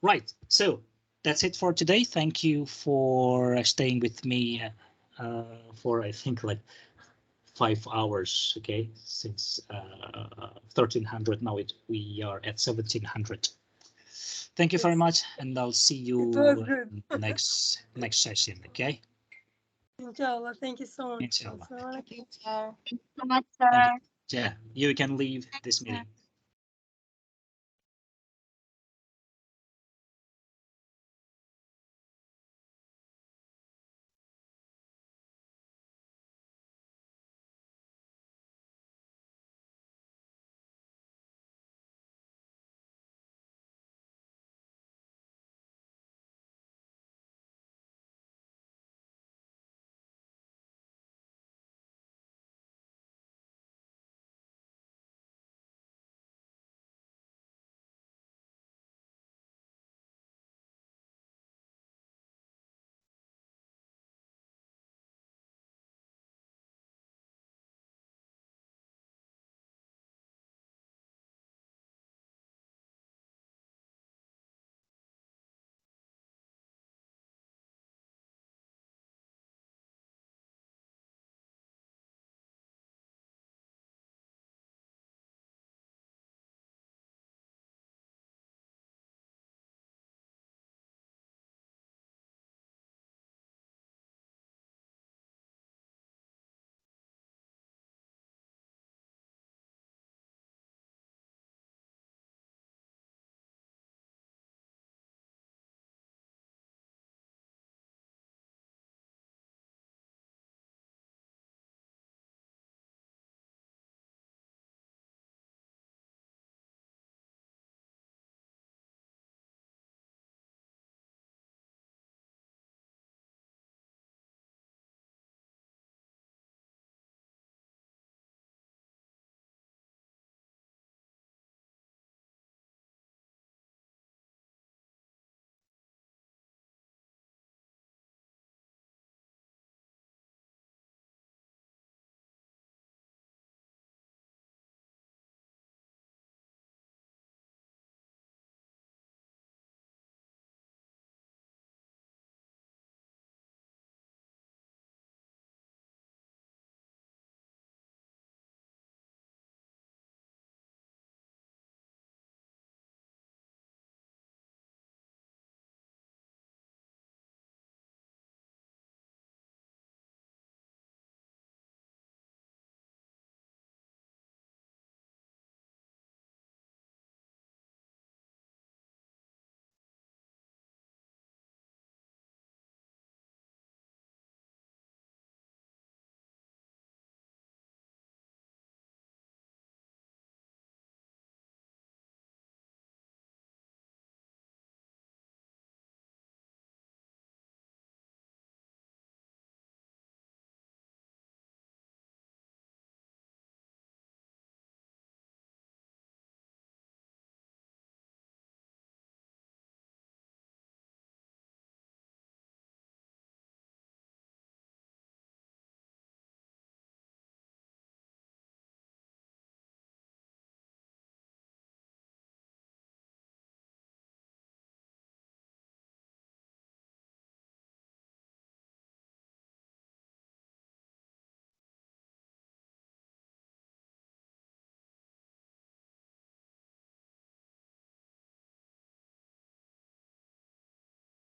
Right. So that's it for today. Thank you for staying with me for, I think, like 5 hours. Okay, since 1300. Now we are at 1700. Thank you very much, and I'll see you next session. Okay. Inshallah. Thank you so much. Inshallah. Thank you so much, sir. Yeah, you can leave this meeting.